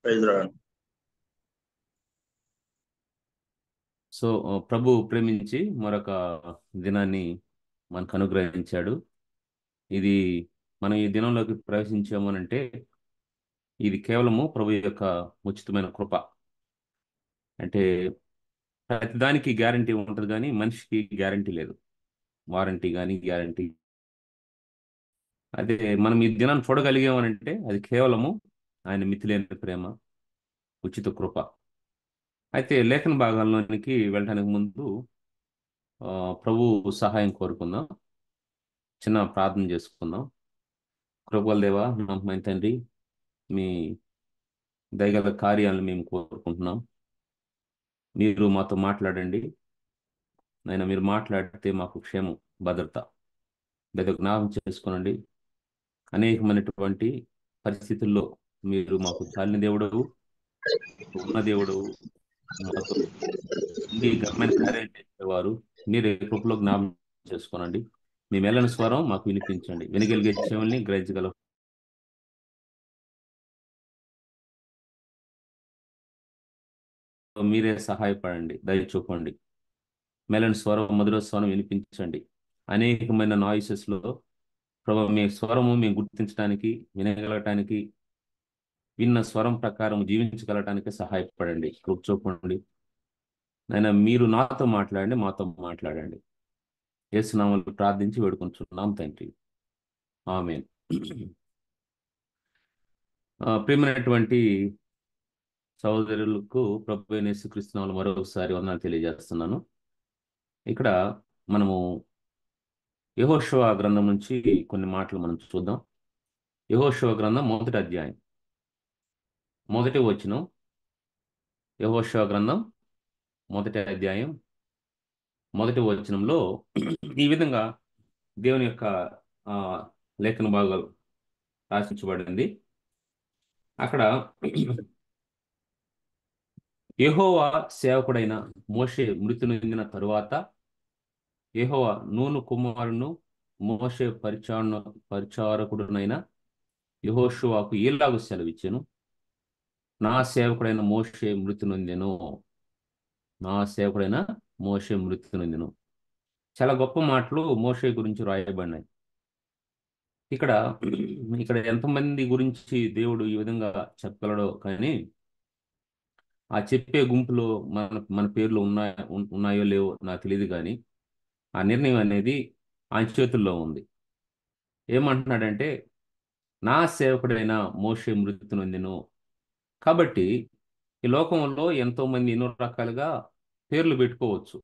Praise lord. So ప్రభు ప్రేమించి మరొక దినాన్ని మనకు అనుగ్రహించాడు. ఇది మనం ఈ దినంలోకి ప్రవేశించాము అంటే ఇది కేవలము ప్రభు యొక్క ఉచితమైన కృప. అంటే ప్రతిదానికి గ్యారంటీ ఉంటుంది, కానీ మనిషికి గ్యారంటీ లేదు. వారంటీ కానీ గ్యారంటీ. అదే మనం ఈ దినాన్ని చూడగలిగామనంటే అది కేవలము ఆయన మితిలేని ప్రేమ, ఉచిత కృప. అయితే లేఖన భాగాల్లోనికి వెళ్ళడానికి ముందు ప్రభు సహాయం కోరుకుందాం. చిన్న ప్రార్థన చేసుకుందాం. కృపగల దేవా, నమ్మకమైన తండ్రి, మీ దయగల కార్యాలను మేము కోరుకుంటున్నాం. మీరు మాతో మాట్లాడండి. నాయన, మీరు మాట్లాడితే మాకు క్షేమం, భద్రత. లేదా జ్ఞాపకం చేసుకోనండి. అనేకమైనటువంటి పరిస్థితుల్లో మీరు మాకు చాలిన దేవుడవు, ఉన్న దేవుడవు, మాతో ఉండి ఘనమైన కార్యాలు చేసేవారు. మీరు కృపలో జ్ఞాపకం చేసుకోనండి. మీ మెల్లని స్వరం మాకు వినిపించండి. వినగలిగే చెవుల్ని గ్రహించగల మీరే సహాయపడండి, దయ చూపండి. మెల్లని స్వరం, మధుర స్వరం వినిపించండి. అనేకమైన నాయిసెస్లో ప్రభు మీ స్వరము మేము గుర్తించడానికి, వినగలగటానికి, విన్న స్వరం ప్రకారం జీవించగలటానికి సహాయపడండి. కృప చూపండి. నాయన, మీరు నాతో మాట్లాడండి, మాతో మాట్లాడండి. యేసునామములో ప్రార్థించి వేడుకుంటున్నాం తండ్రి, ఆమేన్. ప్రియమైనటువంటి సహోదరులకు ప్రభు అయిన యేసుక్రీస్తు నామములో మరొకసారి వందనాలు తెలియజేస్తున్నాను. ఇక్కడ మనము యెహోషువ గ్రంథం నుంచి కొన్ని మాటలు మనం చూద్దాం. యెహోషువ గ్రంథం 1వ అధ్యాయం 1వ వచనం. యెహోషువ గ్రంథం 1వ అధ్యాయం 1వ వచనంలో ఈ విధంగా దేవుని యొక్క ఆ, లేఖన భాగాలు రాసించబడింది. అక్కడ యెహోవా సేవకుడైన మోషే మృతి నొందిన తరువాత యెహోవా నూను కుమారును మోషే పరిచారకుడునైన యెహోషువకు ఈలాగు సెలవిచ్చెను. నా సేవకుడైన మోషే మృతి నొందెను. నా సేవకుడైన మోషే మృతి నొందెను. చాలా గొప్ప మాటలు మోషే గురించి రాయబడినాయి. ఇక్కడ ఇక్కడ ఎంతమంది గురించి దేవుడు ఈ విధంగా చెప్పగలడో కానీ ఆ చెప్పే గుంపులో మన మన పేర్లు ఉన్నాయో లేవో నాకు తెలియదు, కానీ ఆ నిర్ణయం అనేది ఆయన చేతుల్లో ఉంది. ఏమంటున్నాడంటే, నా సేవకుడైన మోషే మృతి నొందెను. కాబట్టి ఈ లోకంలో ఎంతో మంది ఎన్నో రకాలుగా పేర్లు పెట్టుకోవచ్చు.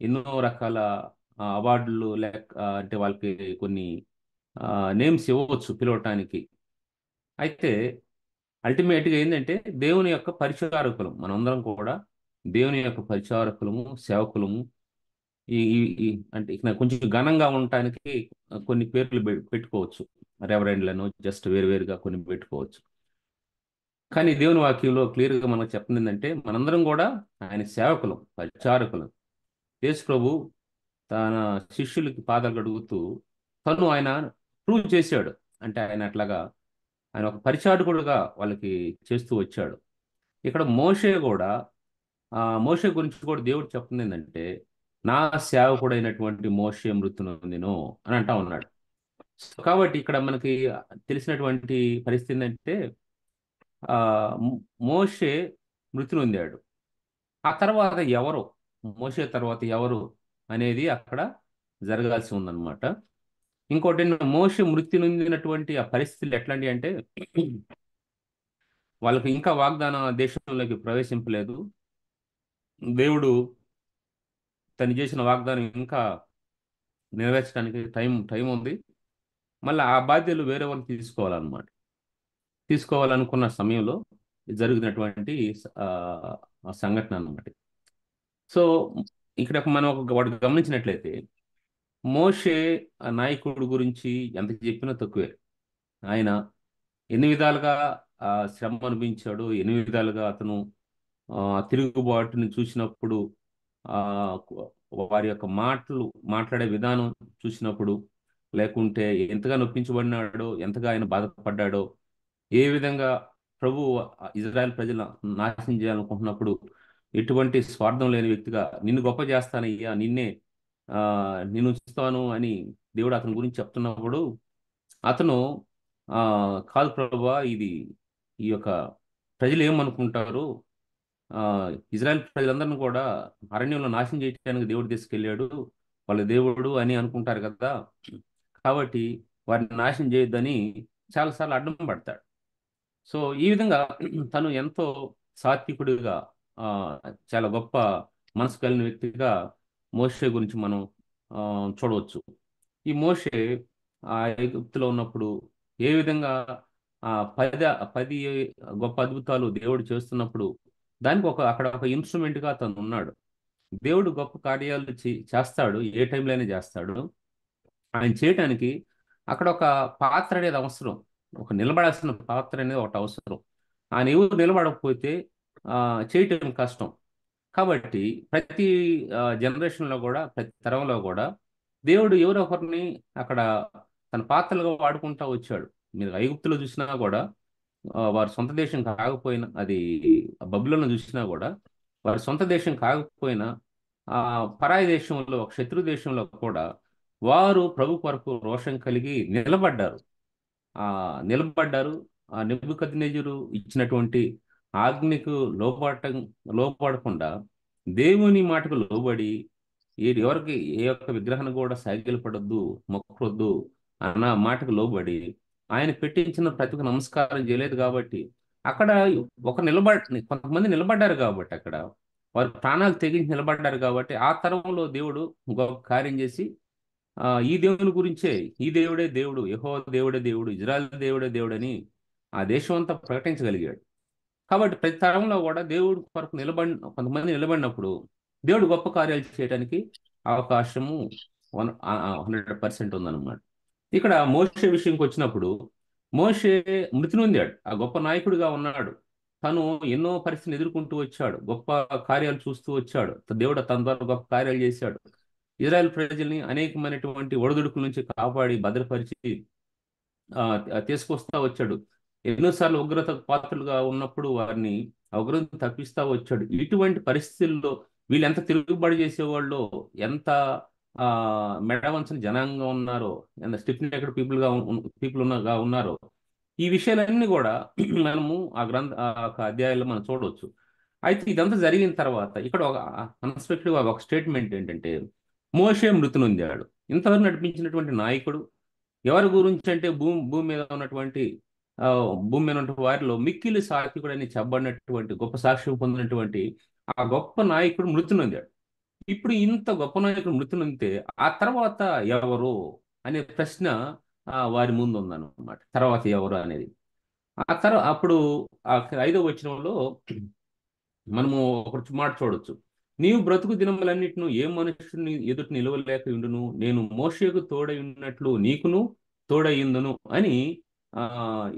ఎన్నో రకాల అవార్డులు అంటే వాళ్ళకి కొన్ని నేమ్స్ ఇవ్వవచ్చు పిలవటానికి. అయితే అల్టిమేట్గా ఏంటంటే దేవుని యొక్క పరిచారకులం మనందరం కూడా దేవుని యొక్క పరిచారకులము, సేవకులము. ఈ ఈ- ఈ అంటే ఇక కొంచెం ఘనంగా ఉండటానికి కొన్ని పేర్లు పెట్టుకోవచ్చు. రెవరెండ్లను జస్ట్ వేరువేరుగా కొన్ని పెట్టుకోవచ్చు. కానీ దేవుని వాక్యంలో క్లియర్గా మనకు చెప్తుంది ఏంటంటే మనందరం కూడా ఆయన సేవకులం, పరిచారకులం. యేసు ప్రభు తన శిష్యులకి పాదాలు కడుగుతూ ఆయన ప్రూవ్ చేశాడు. అంటే ఆయన ఒక పరిచారకుడుగా వాళ్ళకి చేస్తూ వచ్చాడు. ఇక్కడ మోషే కూడా మోషే గురించి కూడా దేవుడు చెప్తుంది ఏంటంటే, నా సేవకుడైనటువంటి మోషే మృతి నొందెను అని అంటా ఉన్నాడు. కాబట్టి ఇక్కడ మనకి తెలిసినటువంటి పరిస్థితి ఏంటంటే ఆ మోషే మృతి నొందాడు. ఆ తర్వాత ఎవరు, మోషే తర్వాత ఎవరు అనేది అక్కడ జరగాల్సి ఉందన్నమాట. ఇంకోటి మోషే మృతి నొందినటువంటి ఆ పరిస్థితులు ఎట్లాంటి అంటే వాళ్ళకి ఇంకా వాగ్దాన దేశంలోకి ప్రవేశింపలేదు. దేవుడు తను చేసిన వాగ్దానం ఇంకా నెరవేర్చడానికి టైం ఉంది. మళ్ళీ ఆ బాధ్యతలు వేరే వాళ్ళు తీసుకోవాలనుకున్న సమయంలో జరిగినటువంటి ఆ, ఆ సంఘటన అన్నమాట. సో ఇక్కడ మనం వాడు గమనించినట్లయితే మోషే ఆ నాయకుడు గురించి ఎంత చెప్పినా తక్కువే. ఆయన ఎన్ని విధాలుగా శ్రమ అనుభవించాడు, ఎన్ని విధాలుగా అతను ఆ, తిరుగుబాటుని చూసినప్పుడు, ఆ వారి యొక్క మాట్లాడే విధానం చూసినప్పుడు, లేకుంటే ఎంతగా నొప్పించబడినాడో, ఎంతగా ఆయన బాధపడ్డాడో, ఏ విధంగా ప్రభు ఇజ్రాయెల్ ప్రజలను నాశనం చేయాలనుకుంటున్నప్పుడు ఎటువంటి స్వార్థం లేని వ్యక్తిగా నిన్ను గొప్ప చేస్తానయ్యా, ఆ నిన్ను ఉంచుతాను అని దేవుడు అతని గురించి చెప్తున్నప్పుడు అతను ఆ కాదు ప్రభువా, ఈ యొక్క ప్రజలు ఏమనుకుంటారు, ఆ ఇజ్రాయెల్ ప్రజలందరిని కూడా అరణ్యంలో నాశనం చేయడానికి దేవుడు తీసుకెళ్ళాడు, వాళ్ళ దేవుడు అని అనుకుంటారు కదా, కాబట్టి వారిని నాశనం చేయొద్దని చాలాసార్లు అడ్డం పడతాడు. సో ఈ విధంగా తను ఎంతో సాత్వికుడిగా, ఆ చాలా గొప్ప మనసు కలిగిన వ్యక్తిగా మోషే గురించి మనం ఆ చూడవచ్చు. ఈ మోషే ఆ ఐగుప్తులో ఉన్నప్పుడు ఏ విధంగా ఆ పది పది గొప్ప అద్భుతాలు దేవుడు చేస్తున్నప్పుడు దానికి అక్కడ ఒక ఇన్స్ట్రుమెంట్ గా తను ఉన్నాడు. దేవుడు గొప్ప కార్యాలు చేస్తాడు, ఏ టైంలో అయినా చేస్తాడు. ఆయన చేయటానికి అక్కడ ఒక పాత్ర అనేది అవసరం, ఒక నిలబడాల్సిన పాత్ర అనేది ఒకటి అవసరం. ఆయన ఎవరు నిలబడకపోతే ఆ చేయటం కష్టం. కాబట్టి ప్రతి జనరేషన్లో కూడా, ప్రతి తరంలో కూడా దేవుడు ఎవరో ఒకరిని అక్కడ తన పాత్రలుగా వాడుకుంటా వచ్చాడు. మీరు ఐగుప్తులో చూసినా కూడా వారి సొంత దేశం కాకపోయినా, అది బబులోను చూసినా కూడా వారి సొంత దేశం కాకపోయినా ఆ పరాయి దేశంలో, ఒక శత్రు దేశంలో కూడా వారు ప్రభు కొరకు రోషం కలిగి నిలబడ్డారు. ఆ నిలబడ్డారు. ఆ నెబుకద్నెజరు ఇచ్చినటువంటి ఆజ్ఞకు లోపడకుండా దేవుని మాటకు లోబడి ఎవరికి ఏ ఒక్క విగ్రహాన్ని కూడా సాగిలపడొద్దు, మొక్కవద్దు అన్న మాటకు లోబడి ఆయన పెట్టించిన ప్రతికి నమస్కారం చేయలేదు కాబట్టి అక్కడ కొంతమంది నిలబడ్డారు కాబట్టి అక్కడ వారు ప్రాణాలు తెగించి నిలబడ్డారు కాబట్టి ఆ తరంలో దేవుడు గొప్ప కార్యం చేసి ఈ దేవుని గురించే, ఈ దేవుడే దేవుడు, యెహోవా దేవుడే దేవుడు, ఇజ్రాయెల్ దేవుడే దేవుడు అని ఆ దేశం అంతా ప్రకటించగలిగాడు. కాబట్టి ప్రతి తరంలో కూడా దేవుడు కొరకు కొంతమంది నిలబడినప్పుడు దేవుడు గొప్ప కార్యాలు చేయడానికి అవకాశము 100% ఉందన్నమాట. ఇక్కడ మోషే విషయంకి వచ్చినప్పుడు మోషే మృతి నొందాడు, ఆ గొప్ప నాయకుడిగా ఉన్నాడు. తను ఎన్నో పరిస్థితులు ఎదుర్కొంటూ వచ్చాడు, గొప్ప కార్యాలు చూస్తూ వచ్చాడు, దేవుడు తన ద్వారా గొప్ప కార్యాలు చేశాడు. ఇజ్రాయెల్ ప్రజల్ని అనేకమైనటువంటి ఒడిదుడుకుల నుంచి కాపాడి భద్రపరిచి తీసుకొస్తా వచ్చాడు. ఎన్నోసార్లు ఉగ్రత పాత్రలుగా ఉన్నప్పుడు వారిని ఆ ఉగ్రత తప్పిస్తా వచ్చాడు. ఇటువంటి పరిస్థితుల్లో వీళ్ళు ఎంత తిరుగుబాటు చేసేవాళ్ళు, ఎంత ఆ మెడవంచని జనాంగం ఉన్నారో, ఎంత స్టిఫ్ నెక్డ్ పీపుల్ ఉన్నారో, ఈ విషయాలన్నీ కూడా మనము ఆ ఒక అధ్యాయంలో మనం చూడవచ్చు. అయితే ఇదంతా జరిగిన తర్వాత ఇక్కడ ఒక అన్ఎక్స్పెక్టెడ్ ఒక స్టేట్మెంట్ ఏంటంటే మోషే మృతి నొందాడు. ఇంతవరకు నడిపించినటువంటి నాయకుడు ఎవరి గురించి అంటే భూమి మీద ఉన్నటువంటి ఆ, భూమి మీద ఉన్న వారిలో మిక్కిలి సాత్వికుడు అని చెప్పబడినటువంటి గొప్ప సాక్ష్యం పొందినటువంటి ఆ గొప్ప నాయకుడు మృతి నొందాడు. ఇప్పుడు ఇంత గొప్ప నాయకుడు మృతి నొందితే ఆ తర్వాత ఎవరు అనే ప్రశ్న వారి ముందు ఉందన్నమాట. తర్వాత ఎవరు అనేది అప్పుడు ఆ 5వ వచనంలో మనము ఒక మాట చూడొచ్చు. నీవు బ్రతుకు దినములన్నిటిను ఏ మనుషుని ఎదుట నిలవలేక ఉండును, నేను మోషేకు తోడై ఉన్నట్లు నీకును తోడయిందును అని ఆ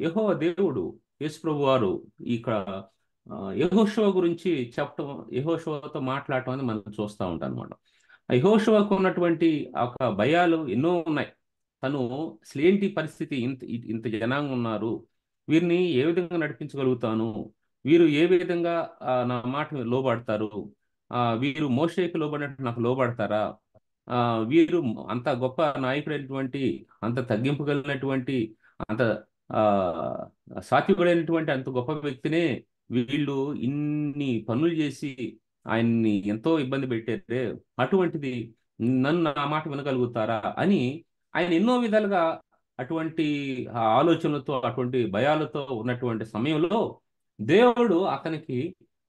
యెహోవా దేవుడు, యేసుప్రభు వారు ఇక్కడ యెహోషువ గురించి చెప్పటం, యెహోషువతో మాట్లాడటం అని మనం చూస్తూ ఉంటాం అనమాట. యెహోషువకు ఉన్నటువంటి ఒక భయాలు ఎన్నో ఉన్నాయి. తను అసలు ఏంటి పరిస్థితి, ఇంత ఇంత జనాంగం ఉన్నారు, వీరిని ఏ విధంగా నడిపించగలుగుతాను, వీరు ఏ విధంగా నా మాట లోబడతారు, వీరు మోషేకి లోబడినట్టు నాకు లోబడతారా, ఆ వీరు అంత గొప్ప నాయకుడైనటువంటి, అంత తగ్గింపు కలిగినటువంటి, అంత ఆ సాత్వికుడైనటువంటి అంత గొప్ప వ్యక్తినే వీళ్ళు ఇన్ని పనులు చేసి ఆయన్ని ఎంతో ఇబ్బంది పెట్టారే, అటువంటిది నన్ను నా మాట వినగలుగుతారా అని ఆయన ఎన్నో విధాలుగా అటువంటి ఆలోచనలతో, అటువంటి భయాలతో ఉన్నటువంటి సమయంలో దేవుడు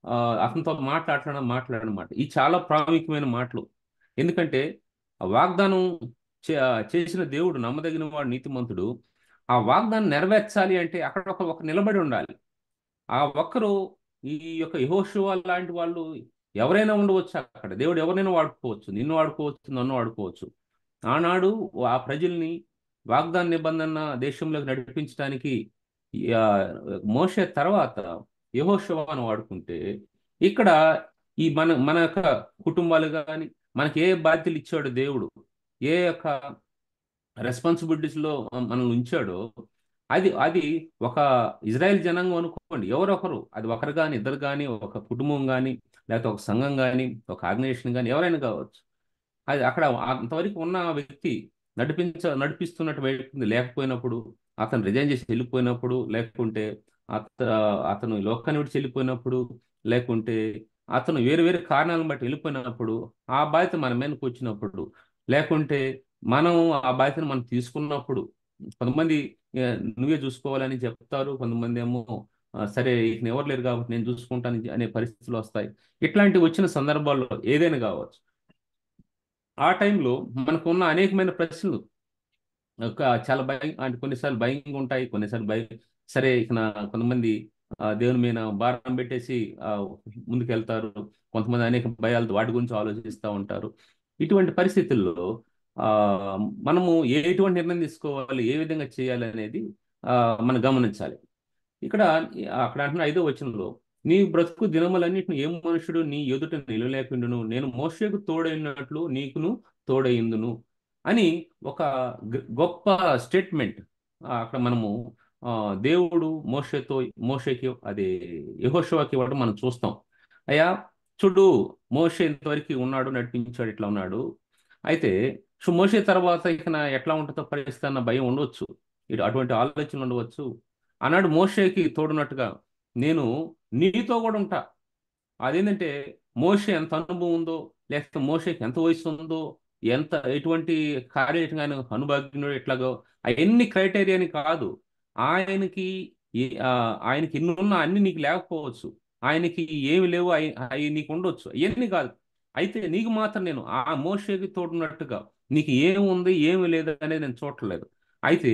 ఆ, అతనితో మాట్లాడనమాట. ఈ చాలా ప్రాముఖ్యమైన మాటలు. ఎందుకంటే ఆ వాగ్దానం చేసిన దేవుడు నమ్మదగిన వాడు, నీతిమంతుడు. ఆ వాగ్దానం నెరవేర్చాలి అంటే అక్కడ ఒక నిలబడి ఉండాలి. ఆ ఒక్కరు ఈ యొక్క యెహోషువ లాంటి వాళ్ళు ఎవరైనా ఉండవచ్చు అక్కడ. దేవుడు ఎవరైనా వాడుకోవచ్చు, నిన్ను వాడుకోవచ్చు, నన్ను వాడుకోవచ్చు. ఆనాడు ఆ ప్రజల్ని వాగ్దాన నిబంధన దేశంలోకి నడిపించడానికి ఆ, మోషే తర్వాత యెహోషువను వాడుకుంటే ఇక్కడ మన యొక్క కుటుంబాలు కానీ మనకి ఏ బాధ్యతలు ఇచ్చాడు దేవుడు, ఏ యొక్క రెస్పాన్సిబిలిటీస్ లో మనల్ని ఉంచాడో అది అది ఒక ఇజ్రాయెల్ జనాంగం అనుకోండి, ఎవరొకరు, అది ఒకరు కానీ ఇద్దరు కానీ, ఒక కుటుంబం కానీ, లేకపోతే ఒక సంఘం కానీ, ఒక ఆర్గనైజేషన్ కానీ, ఎవరైనా కావచ్చు. అది అక్కడ అంతవరకు ఉన్న వ్యక్తి నడిపిస్తున్నట్టు వ్యక్తి లేకపోయినప్పుడు, అతను రిజైన్ చేసి వెళ్ళిపోయినప్పుడు, లేకుంటే అత అతను లోకాన్ని విడిచి వెళ్ళిపోయినప్పుడు, లేకుంటే అతను వేరు వేరు కారణాలను బట్టి వెళ్ళిపోయినప్పుడు, ఆ బాధ్యత మన మీదకి వచ్చినప్పుడు, లేకుంటే మనం ఆ బాధ్యతను మనం తీసుకున్నప్పుడు, కొంతమంది "ఏ, నువ్వే చూసుకోవాలని చెప్తారు, కొంతమంది ఏమో సరే ఇక ఎవరు లేరు కాబట్టి నేను చూసుకుంటాను" అనే పరిస్థితులు వస్తాయి. ఇట్లాంటి వచ్చిన సందర్భాల్లో ఏదైనా కావచ్చు. ఆ టైంలో మనకు ఉన్న అనేకమైన ప్రశ్నలు, ఒక చాలా భయం అంటే కొన్నిసార్లు భయంగా ఉంటాయి, కొన్నిసార్లు భయం. సరే ఇక కొంతమంది దేవుని మీద భారం పెట్టేసి ఆ, ముందుకెళ్తారు. కొంతమంది అనేక భయాలతో వాటి గురించి ఆలోచిస్తూ ఉంటారు. ఇటువంటి పరిస్థితుల్లో ఆ మనము ఎటువంటి నిర్ణయం తీసుకోవాలి, ఏ విధంగా చేయాలి అనేది ఆ, మనం గమనించాలి. ఇక్కడ అక్కడ అంటున్న 5వ వచనంలో, నీ బ్రతుకు దినములన్నిటిని ఏ మనుషుడు నీ ఎదుట నిలవలేకుండును, నేను మోషేకు తోడైనట్లు నీకును తోడైందును అని ఒక గొప్ప స్టేట్మెంట్ అక్కడ మనము ఆ, దేవుడు మోషేకి అది యెహోషువకి ఇవ్వడం మనం చూస్తాం. అయ్యా చూడు, మోషే ఇంతవరకు ఉన్నాడు, నడిపించాడు, ఇట్లా ఉన్నాడు. అయితే మోషే తర్వాత ఇక ఎట్లా ఉంటుందో పరిస్థితి అన్న భయం ఉండవచ్చు, అటువంటి ఆలోచనలు ఉండవచ్చు. ఆనాడు మోషేకి తోడున్నట్టుగా నేను నీతో కూడా ఉంటా. అదేంటంటే మోషే ఎంత అనుభవం ఉందో, లేకపోతే మోషేకి ఎంత వయసు ఉందో, ఎటువంటి కార్యాలయం ఆయన అనుభవజ్ఞుడు ఎట్లాగో, అవన్నీ క్రైటీరియాని కాదు. ఆయనకి ఆయనకి ఎన్ని ఉన్నా అన్ని నీకు లేకపోవచ్చు. ఆయనకి ఏమి లేవు, అవి నీకు ఉండొచ్చు, ఇవన్నీ కాదు. అయితే నీకు మాత్రం నేను ఆ మోషేకి తోడున్నట్టుగా నీకు ఏమి ఉంది ఏమి లేదు అనేది నేను చూడట్లేదు. అయితే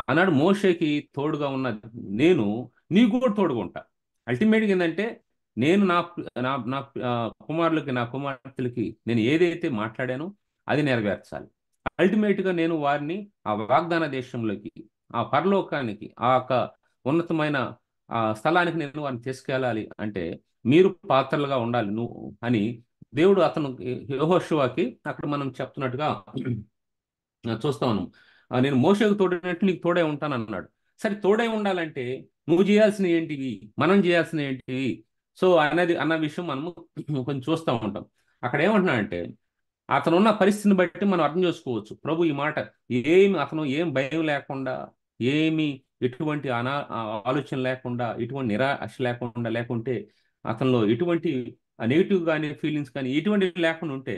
ఆనాడు మోషేకి తోడుగా ఉన్న నేను నీకు కూడా తోడుగా ఉంటా. అల్టిమేట్గా ఏంటంటే నేను నా నా నా ఆ, కుమారులకి, నా కుమార్తెలకి నేను ఏదైతే మాట్లాడానో అది నెరవేర్చాలి. అల్టిమేట్ గా నేను వారిని ఆ వాగ్దాన దేశంలోకి, ఆ పరలోకానికి, ఆ యొక్క ఉన్నతమైన ఆ స్థలానికి నేను వారిని తీసుకెళ్ళాలి అంటే మీరు పాత్రలుగా ఉండాలి నువ్వు అని దేవుడు అతను యెహోషువకి అక్కడ మనం చెప్తున్నట్టుగా చూస్తా ఉన్నాం. నేను మోషేకు తోడైనట్టు నీకు తోడై ఉంటాను అన్నాడు. సరే తోడై ఉండాలంటే నువ్వు చేయాల్సిన ఏంటివి, మనం చేయాల్సిన ఏంటివి, సో అనేది అన్న విషయం మనము కొంచెం చూస్తూ ఉంటాం. అక్కడ ఏమంటున్నాడంటే అతను ఉన్న పరిస్థితిని బట్టి మనం అర్థం చేసుకోవచ్చు ప్రభు ఈ మాట. అతను ఏం భయం లేకుండా, ఏమి ఎటువంటి ఆలోచన లేకుండా, ఎటువంటి నిరాశ లేకుండా, లేకుంటే అతనిలో ఎటువంటి నెగిటివ్ కానీ ఫీలింగ్స్ కానీ ఎటువంటి లేకుండా ఉంటే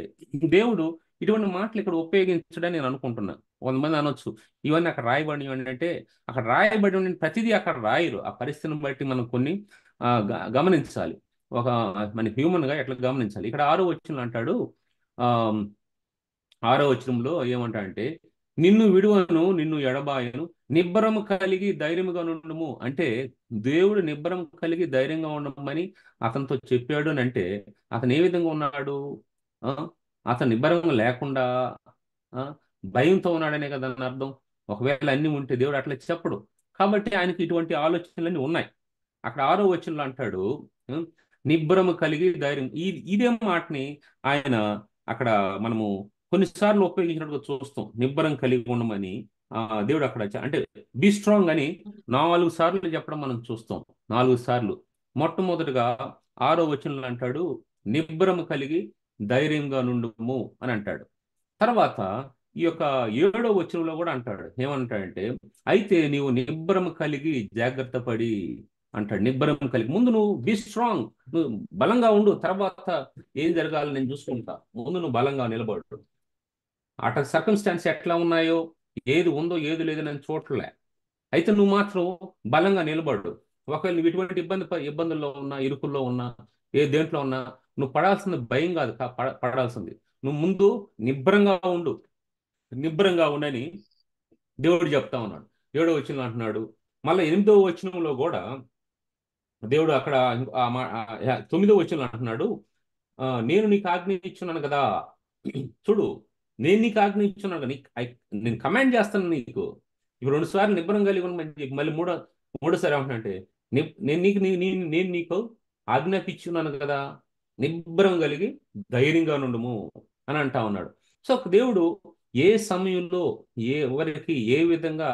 దేవుడు ఇటువంటి మాటలు ఇక్కడ ఉపయోగించడని నేను అనుకుంటున్నా. కొంతమంది అనొచ్చు ఇవన్నీ అక్కడ రాయబడి అంటే, అక్కడ రాయబడి ఉండే ప్రతిదీ అక్కడ రాయరు. ఆ పరిస్థితిని బట్టి మనం కొన్ని గమనించాలి. ఒక మన హ్యూమన్ గా ఎట్లా గమనించాలి. ఇక్కడ 6వ వచనంలో అంటాడు, ఆ 6వ వచనంలో ఏమంటాడంటే నిన్ను విడువను, నిన్ను ఎడబాయను, నిబ్బరము కలిగి ధైర్యముగా నుండుము అంటే దేవుడు నిబ్బరం కలిగి ధైర్యంగా ఉండమని అతనితో చెప్పాడు అని అంటే అతను ఏ విధంగా ఉన్నాడు? ఆ? అతను నిబ్బరం లేకుండా ఆ, భయంతో ఉన్నాడనే కదా అని అర్థం. ఒకవేళ అన్ని ఉంటే దేవుడు అట్లా చెప్పడు. కాబట్టి ఆయనకి ఇటువంటి ఆలోచనలన్నీ ఉన్నాయి. అక్కడ 6వ వచనంలో అంటాడు, ఉం, నిబ్బరము కలిగి ధైర్యం. ఇదే మాటని ఆయన అక్కడ మనము కొన్నిసార్లు ఉపయోగించినట్టుగా చూస్తాం. నిబ్బరం కలిగి ఉండమని దేవుడు అక్కడ అంటే బి స్ట్రాంగ్ అని 4 సార్లు చెప్పడం మనం చూస్తాం. 4 సార్లు. మొట్టమొదటిగా 6వ వచనంలో అంటాడు నిబ్బరము కలిగి ధైర్యంగా నుండుము అని అంటాడు. తర్వాత ఈ యొక్క 7వ వచనంలో కూడా అంటాడు, ఏమంటాడంటే అయితే నీవు నిబ్బరం కలిగి జాగ్రత్త పడి అంటాడు. నిబ్బరం కలిగి ముందు నువ్వు బి స్ట్రాంగ్, నువ్వు బలంగా ఉండు, తర్వాత ఏం జరగాలి నేను చూసుకుంటా, ముందు నువ్వు బలంగా నిలబడు. అట సర్కమ్స్టాన్స్ ఎట్లా ఉన్నాయో, ఏది ఉందో ఏది లేదో నేను చూడలే. అయితే నువ్వు మాత్రం బలంగా నిలబడు. ఒకవేళ నువ్వు ఇటువంటి ఇబ్బందుల్లో ఉన్నా, ఇరుకుల్లో ఉన్నా, దేంట్లో ఉన్నా నువ్వు పడాల్సిన భయం కాదు, పడాల్సింది నువ్వు ముందు నిబ్బరంగా ఉండు. నిబ్బరంగా ఉండని దేవుడు చెప్తా ఉన్నాడు. 7వ వచనంలో అంటున్నాడు. మళ్ళీ 8వ వచనంలో కూడా దేవుడు అక్కడ 9వ వచనంలో అంటున్నాడు, నేను నీకు ఆజ్ఞ ఇచ్చున్నాను కదా. చూడు, నేను నీకు ఆజ్ఞ ఇచ్చున్నాను కదా, నేను కమాండ్ చేస్తాను నీకు. ఇప్పుడు 2 సార్లు నిబ్బరం కలిగి ఉండమని చెప్పి మళ్ళీ మూడోసారి ఏమంటున్నా అంటే నేను నీకు ఆజ్ఞాపించున్నాను కదా, నిబ్బరం కలిగి ధైర్యంగా నుండుము అని అంటా ఉన్నాడు. సో దేవుడు ఏ సమయంలో ఎవరికి ఏ విధంగా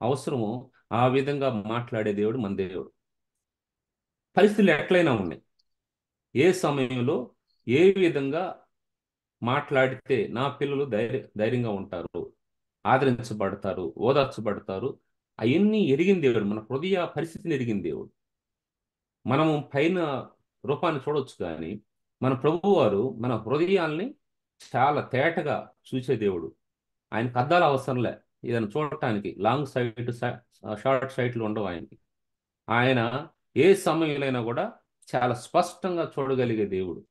అవసరమో ఆ విధంగా మాట్లాడే దేవుడు మన దేవుడు. పరిస్థితులు ఎట్లయినా ఉన్నాయి, ఏ సమయంలో ఏ విధంగా మాట్లాడితే నా పిల్లలు ధైర్యంగా ఉంటారు, ఆదరించబడతారు, ఓదార్చబడతారు, అవన్నీ ఎరిగిన దేవుడు, మన హృదయ పరిస్థితిని ఎరిగిన దేవుడు. మనము పైన రూపాన్ని చూడొచ్చు కానీ మన ప్రభువారు మన హృదయాల్ని చాలా తేటగా చూసే దేవుడు. ఆయనకు అద్దాల అవసరంలే ఏదైనా చూడటానికి, లాంగ్ సైట్, షార్ట్ సైట్లు ఉండవు ఆయనకి. ఆయన ఏ సమయంలో కూడా చాలా స్పష్టంగా చూడగలిగే దేవుడు.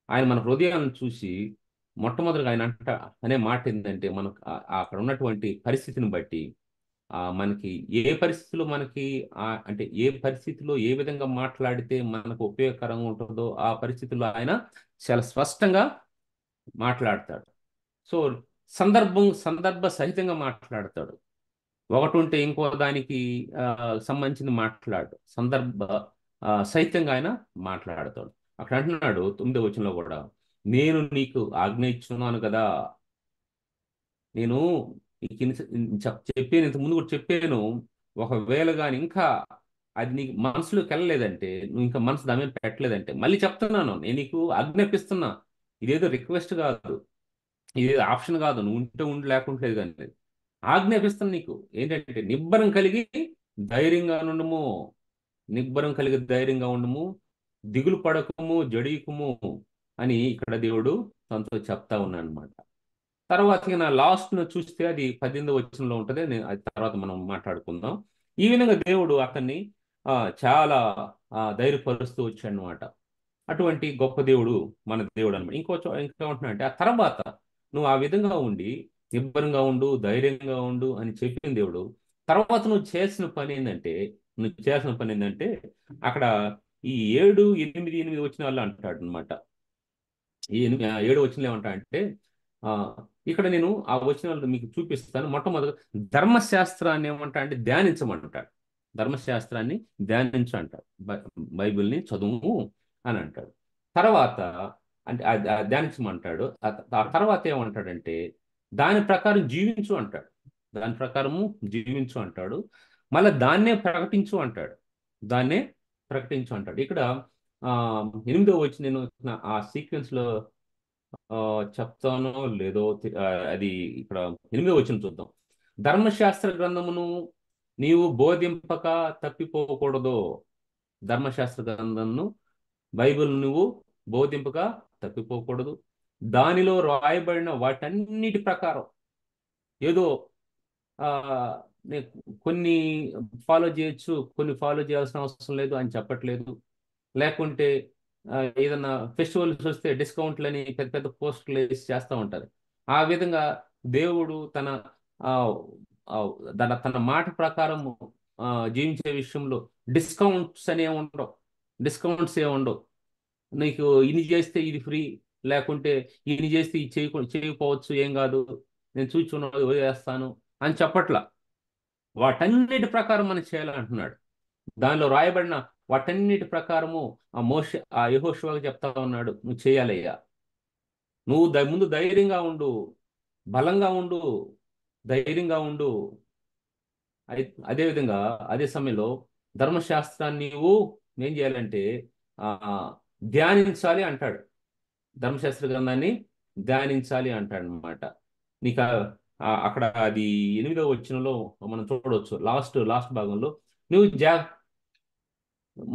ఆయన మన హృదయాలను చూసి మొట్టమొదటిగా ఆయన అనే మాట ఏంటంటే, మనకు అక్కడ ఉన్నటువంటి పరిస్థితిని బట్టి మనకి ఏ పరిస్థితిలో మనకి అంటే ఏ పరిస్థితిలో ఏ విధంగా మాట్లాడితే మనకు ఉపయోగకరంగా ఉంటుందో ఆ పరిస్థితుల్లో ఆయన చాలా స్పష్టంగా మాట్లాడతాడు. సో సందర్భ సహితంగా మాట్లాడతాడు. ఒకటి ఉంటే ఇంకో దానికి సంబంధించింది మాట్లాడు, సందర్భ సహితంగా ఆయన మాట్లాడతాడు. అక్కడ అంటున్నాడు 9వ వచనంలో కూడా, నేను నీకు ఆజ్ఞ ఇచ్చున్నాను కదా. నేను నీకు చెప్పాను, ఇంతకు ముందు కూడా చెప్పాను. ఒకవేళ కానీ ఇంకా అది నీకు మనసులోకి వెళ్ళలేదంటే, నువ్వు ఇంకా మనసు దాని మీద పెట్టలేదంటే, మళ్ళీ చెప్తున్నాను, నేను నీకు ఆజ్ఞాపిస్తున్నా. ఇదేదో రిక్వెస్ట్ కాదు, ఇదేదో ఆప్షన్ కాదు, నువ్వు ఉంటే ఉండి లేకుంటలేదు కానీ ఆజ్ఞాపిస్తాను నీకు. ఏంటంటే నిబ్బరం కలిగి ధైర్యంగా నుండుము, నిబ్బరం కలిగి ధైర్యంగా ఉండము, దిగులు పడకము, జడీకుము అని ఇక్కడ దేవుడు తనతో చెప్తా ఉన్నాడు అనమాట. తర్వాత నా లాస్ట్ ను చూస్తే అది 18వ వచనంలో ఉంటుంది. అది తర్వాత మనం మాట్లాడుకుందాం. ఈ విధంగా దేవుడు అతన్ని చాలా ధైర్యపరుస్తూ వచ్చాడనమాట. అటువంటి గొప్ప దేవుడు మన దేవుడు అనమాట. ఇంకా ఉంటున్నా అంటే, ఆ తర్వాత నువ్వు ఆ విధంగా ఉండి నిబ్బరంగా ఉండు, ధైర్యంగా ఉండు అని చెప్పిన దేవుడు, తర్వాత నువ్వు చేయాల్సిన పని ఏంటంటే అక్కడ ఈ 7, 8 వచ్చిన వాళ్ళు అంటాడు అనమాట. ఈ 7 వచనంలో ఏమంటాడంటే, ఆ ఇక్కడ నేను ఆ వచనాలు మీకు చూపిస్తాను. మొట్టమొదటి ధర్మశాస్త్రాన్ని ఏమంటా అంటే ధ్యానించమంటాడు. ధర్మశాస్త్రాన్ని ధ్యానించు అంటాడు. బైబిల్ని చదువు అని అంటాడు. తర్వాత అంటే ధ్యానించమంటాడు. ఆ తర్వాత ఏమంటాడంటే దాని ప్రకారం జీవించు అంటాడు. దాని ప్రకారము జీవించు అంటాడు. మళ్ళీ దాన్నే ప్రకటించు అంటాడు. దాన్నే ప్రకటించు అంటాడు. ఇక్కడ 8వ వచ్చి నేను ఆ సీక్వెన్స్ లో ఆ, చెప్తానో లేదో అది ఇక్కడ 8వ వచనం చూద్దాం. ధర్మశాస్త్ర గ్రంథమును నీవు బోధింపక తప్పిపోకూడదు. ధర్మశాస్త్ర గ్రంథమును, బైబిల్ నువ్వు బోధింపక తప్పిపోకూడదు. దానిలో రాయబడిన వాటన్నిటి ప్రకారం ఏదో ఆ నే- కొన్ని ఫాలో చేయొచ్చు, కొన్ని ఫాలో చేయాల్సిన అవసరం లేదు అని చెప్పట్లేదు. లేకుంటే ఏదన్నా ఫెస్టివల్స్ వస్తే డిస్కౌంట్లని పెద్ద పెద్ద పోస్టులు వేసి చేస్తూ ఉంటారు. ఆ విధంగా దేవుడు ఆ, ఆ, తన మాట ప్రకారం ఆ, జీవించే విషయంలో డిస్కౌంట్స్ అనేవి ఉండవు. డిస్కౌంట్స్ ఏ ఉండవు. నీకు ఇన్ని చేస్తే ఇది ఫ్రీ, లేకుంటే ఇన్ని చేస్తే ఇది చేయకపోవచ్చు, ఏం కాదు, నేను చూచున్నది వదిలేస్తాను అని చెప్పట్లా. వాటన్నిటి ప్రకారం మనం చేయాలంటున్నాడు. దానిలో రాయబడిన వాటన్నిటి ప్రకారము ఆ యెహోషువకు చెప్తా ఉన్నాడు, నువ్వు చేయాలయ్యా. నువ్వు ముందు ధైర్యంగా ఉండు, బలంగా ఉండు, ధైర్యంగా ఉండు. అదేవిధంగా అదే సమయంలో ధర్మశాస్త్రాన్ని నువ్వు ఏం చేయాలంటే ఆ ధ్యానించాలి అంటాడు. ధర్మశాస్త్ర గ్రంథాన్ని ధ్యానించాలి అంటాడు అనమాట. నీకు అక్కడ అది 8వ వచనంలో మనం చూడవచ్చు. లాస్ట్ భాగంలో నువ్వు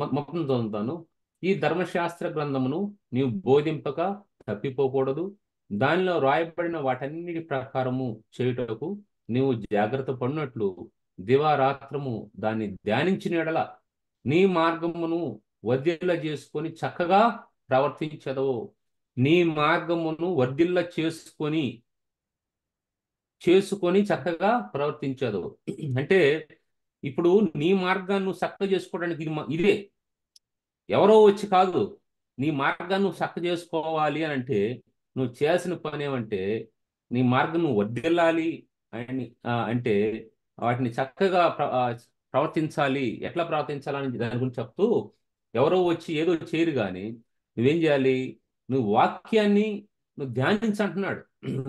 మొత్తం చదువుతాను. ఈ ధర్మశాస్త్ర గ్రంథమును నీవు బోధింపక తప్పిపోకూడదు. దానిలో రాయబడిన వాటన్నిటి ప్రకారము చేయుటకు నీవు జాగ్రత్త పడినట్లు దివారాత్రము దాన్ని ధ్యానించిన యెడల నీ మార్గమును వర్ధిల్ల చేసుకొని చక్కగా ప్రవర్తించదు. నీ మార్గమును వర్ధిల్ల చేసుకొని చక్కగా ప్రవర్తించదు. అంటే ఇప్పుడు నీ మార్గాన్ని నువ్వు చక్కగా చేసుకోవడానికి ఇదే ఎవరో వచ్చి కాదు. నీ మార్గాన్ని నువ్వు చక్క చేసుకోవాలి అని అంటే నువ్వు చేయాల్సిన పని ఏమంటే నీ మార్గం నువ్వు వర్ధిల్లాలి అని అంటే వాటిని చక్కగా ప్రవర్తించాలి. ఎట్లా ప్రవర్తించాలని దాని గురించి చెప్తూ ఎవరో వచ్చి ఏదో చేయరు కానీ నువ్వేం చేయాలి, నువ్వు వాక్యాన్ని నువ్వు ధ్యానించంటున్నాడు.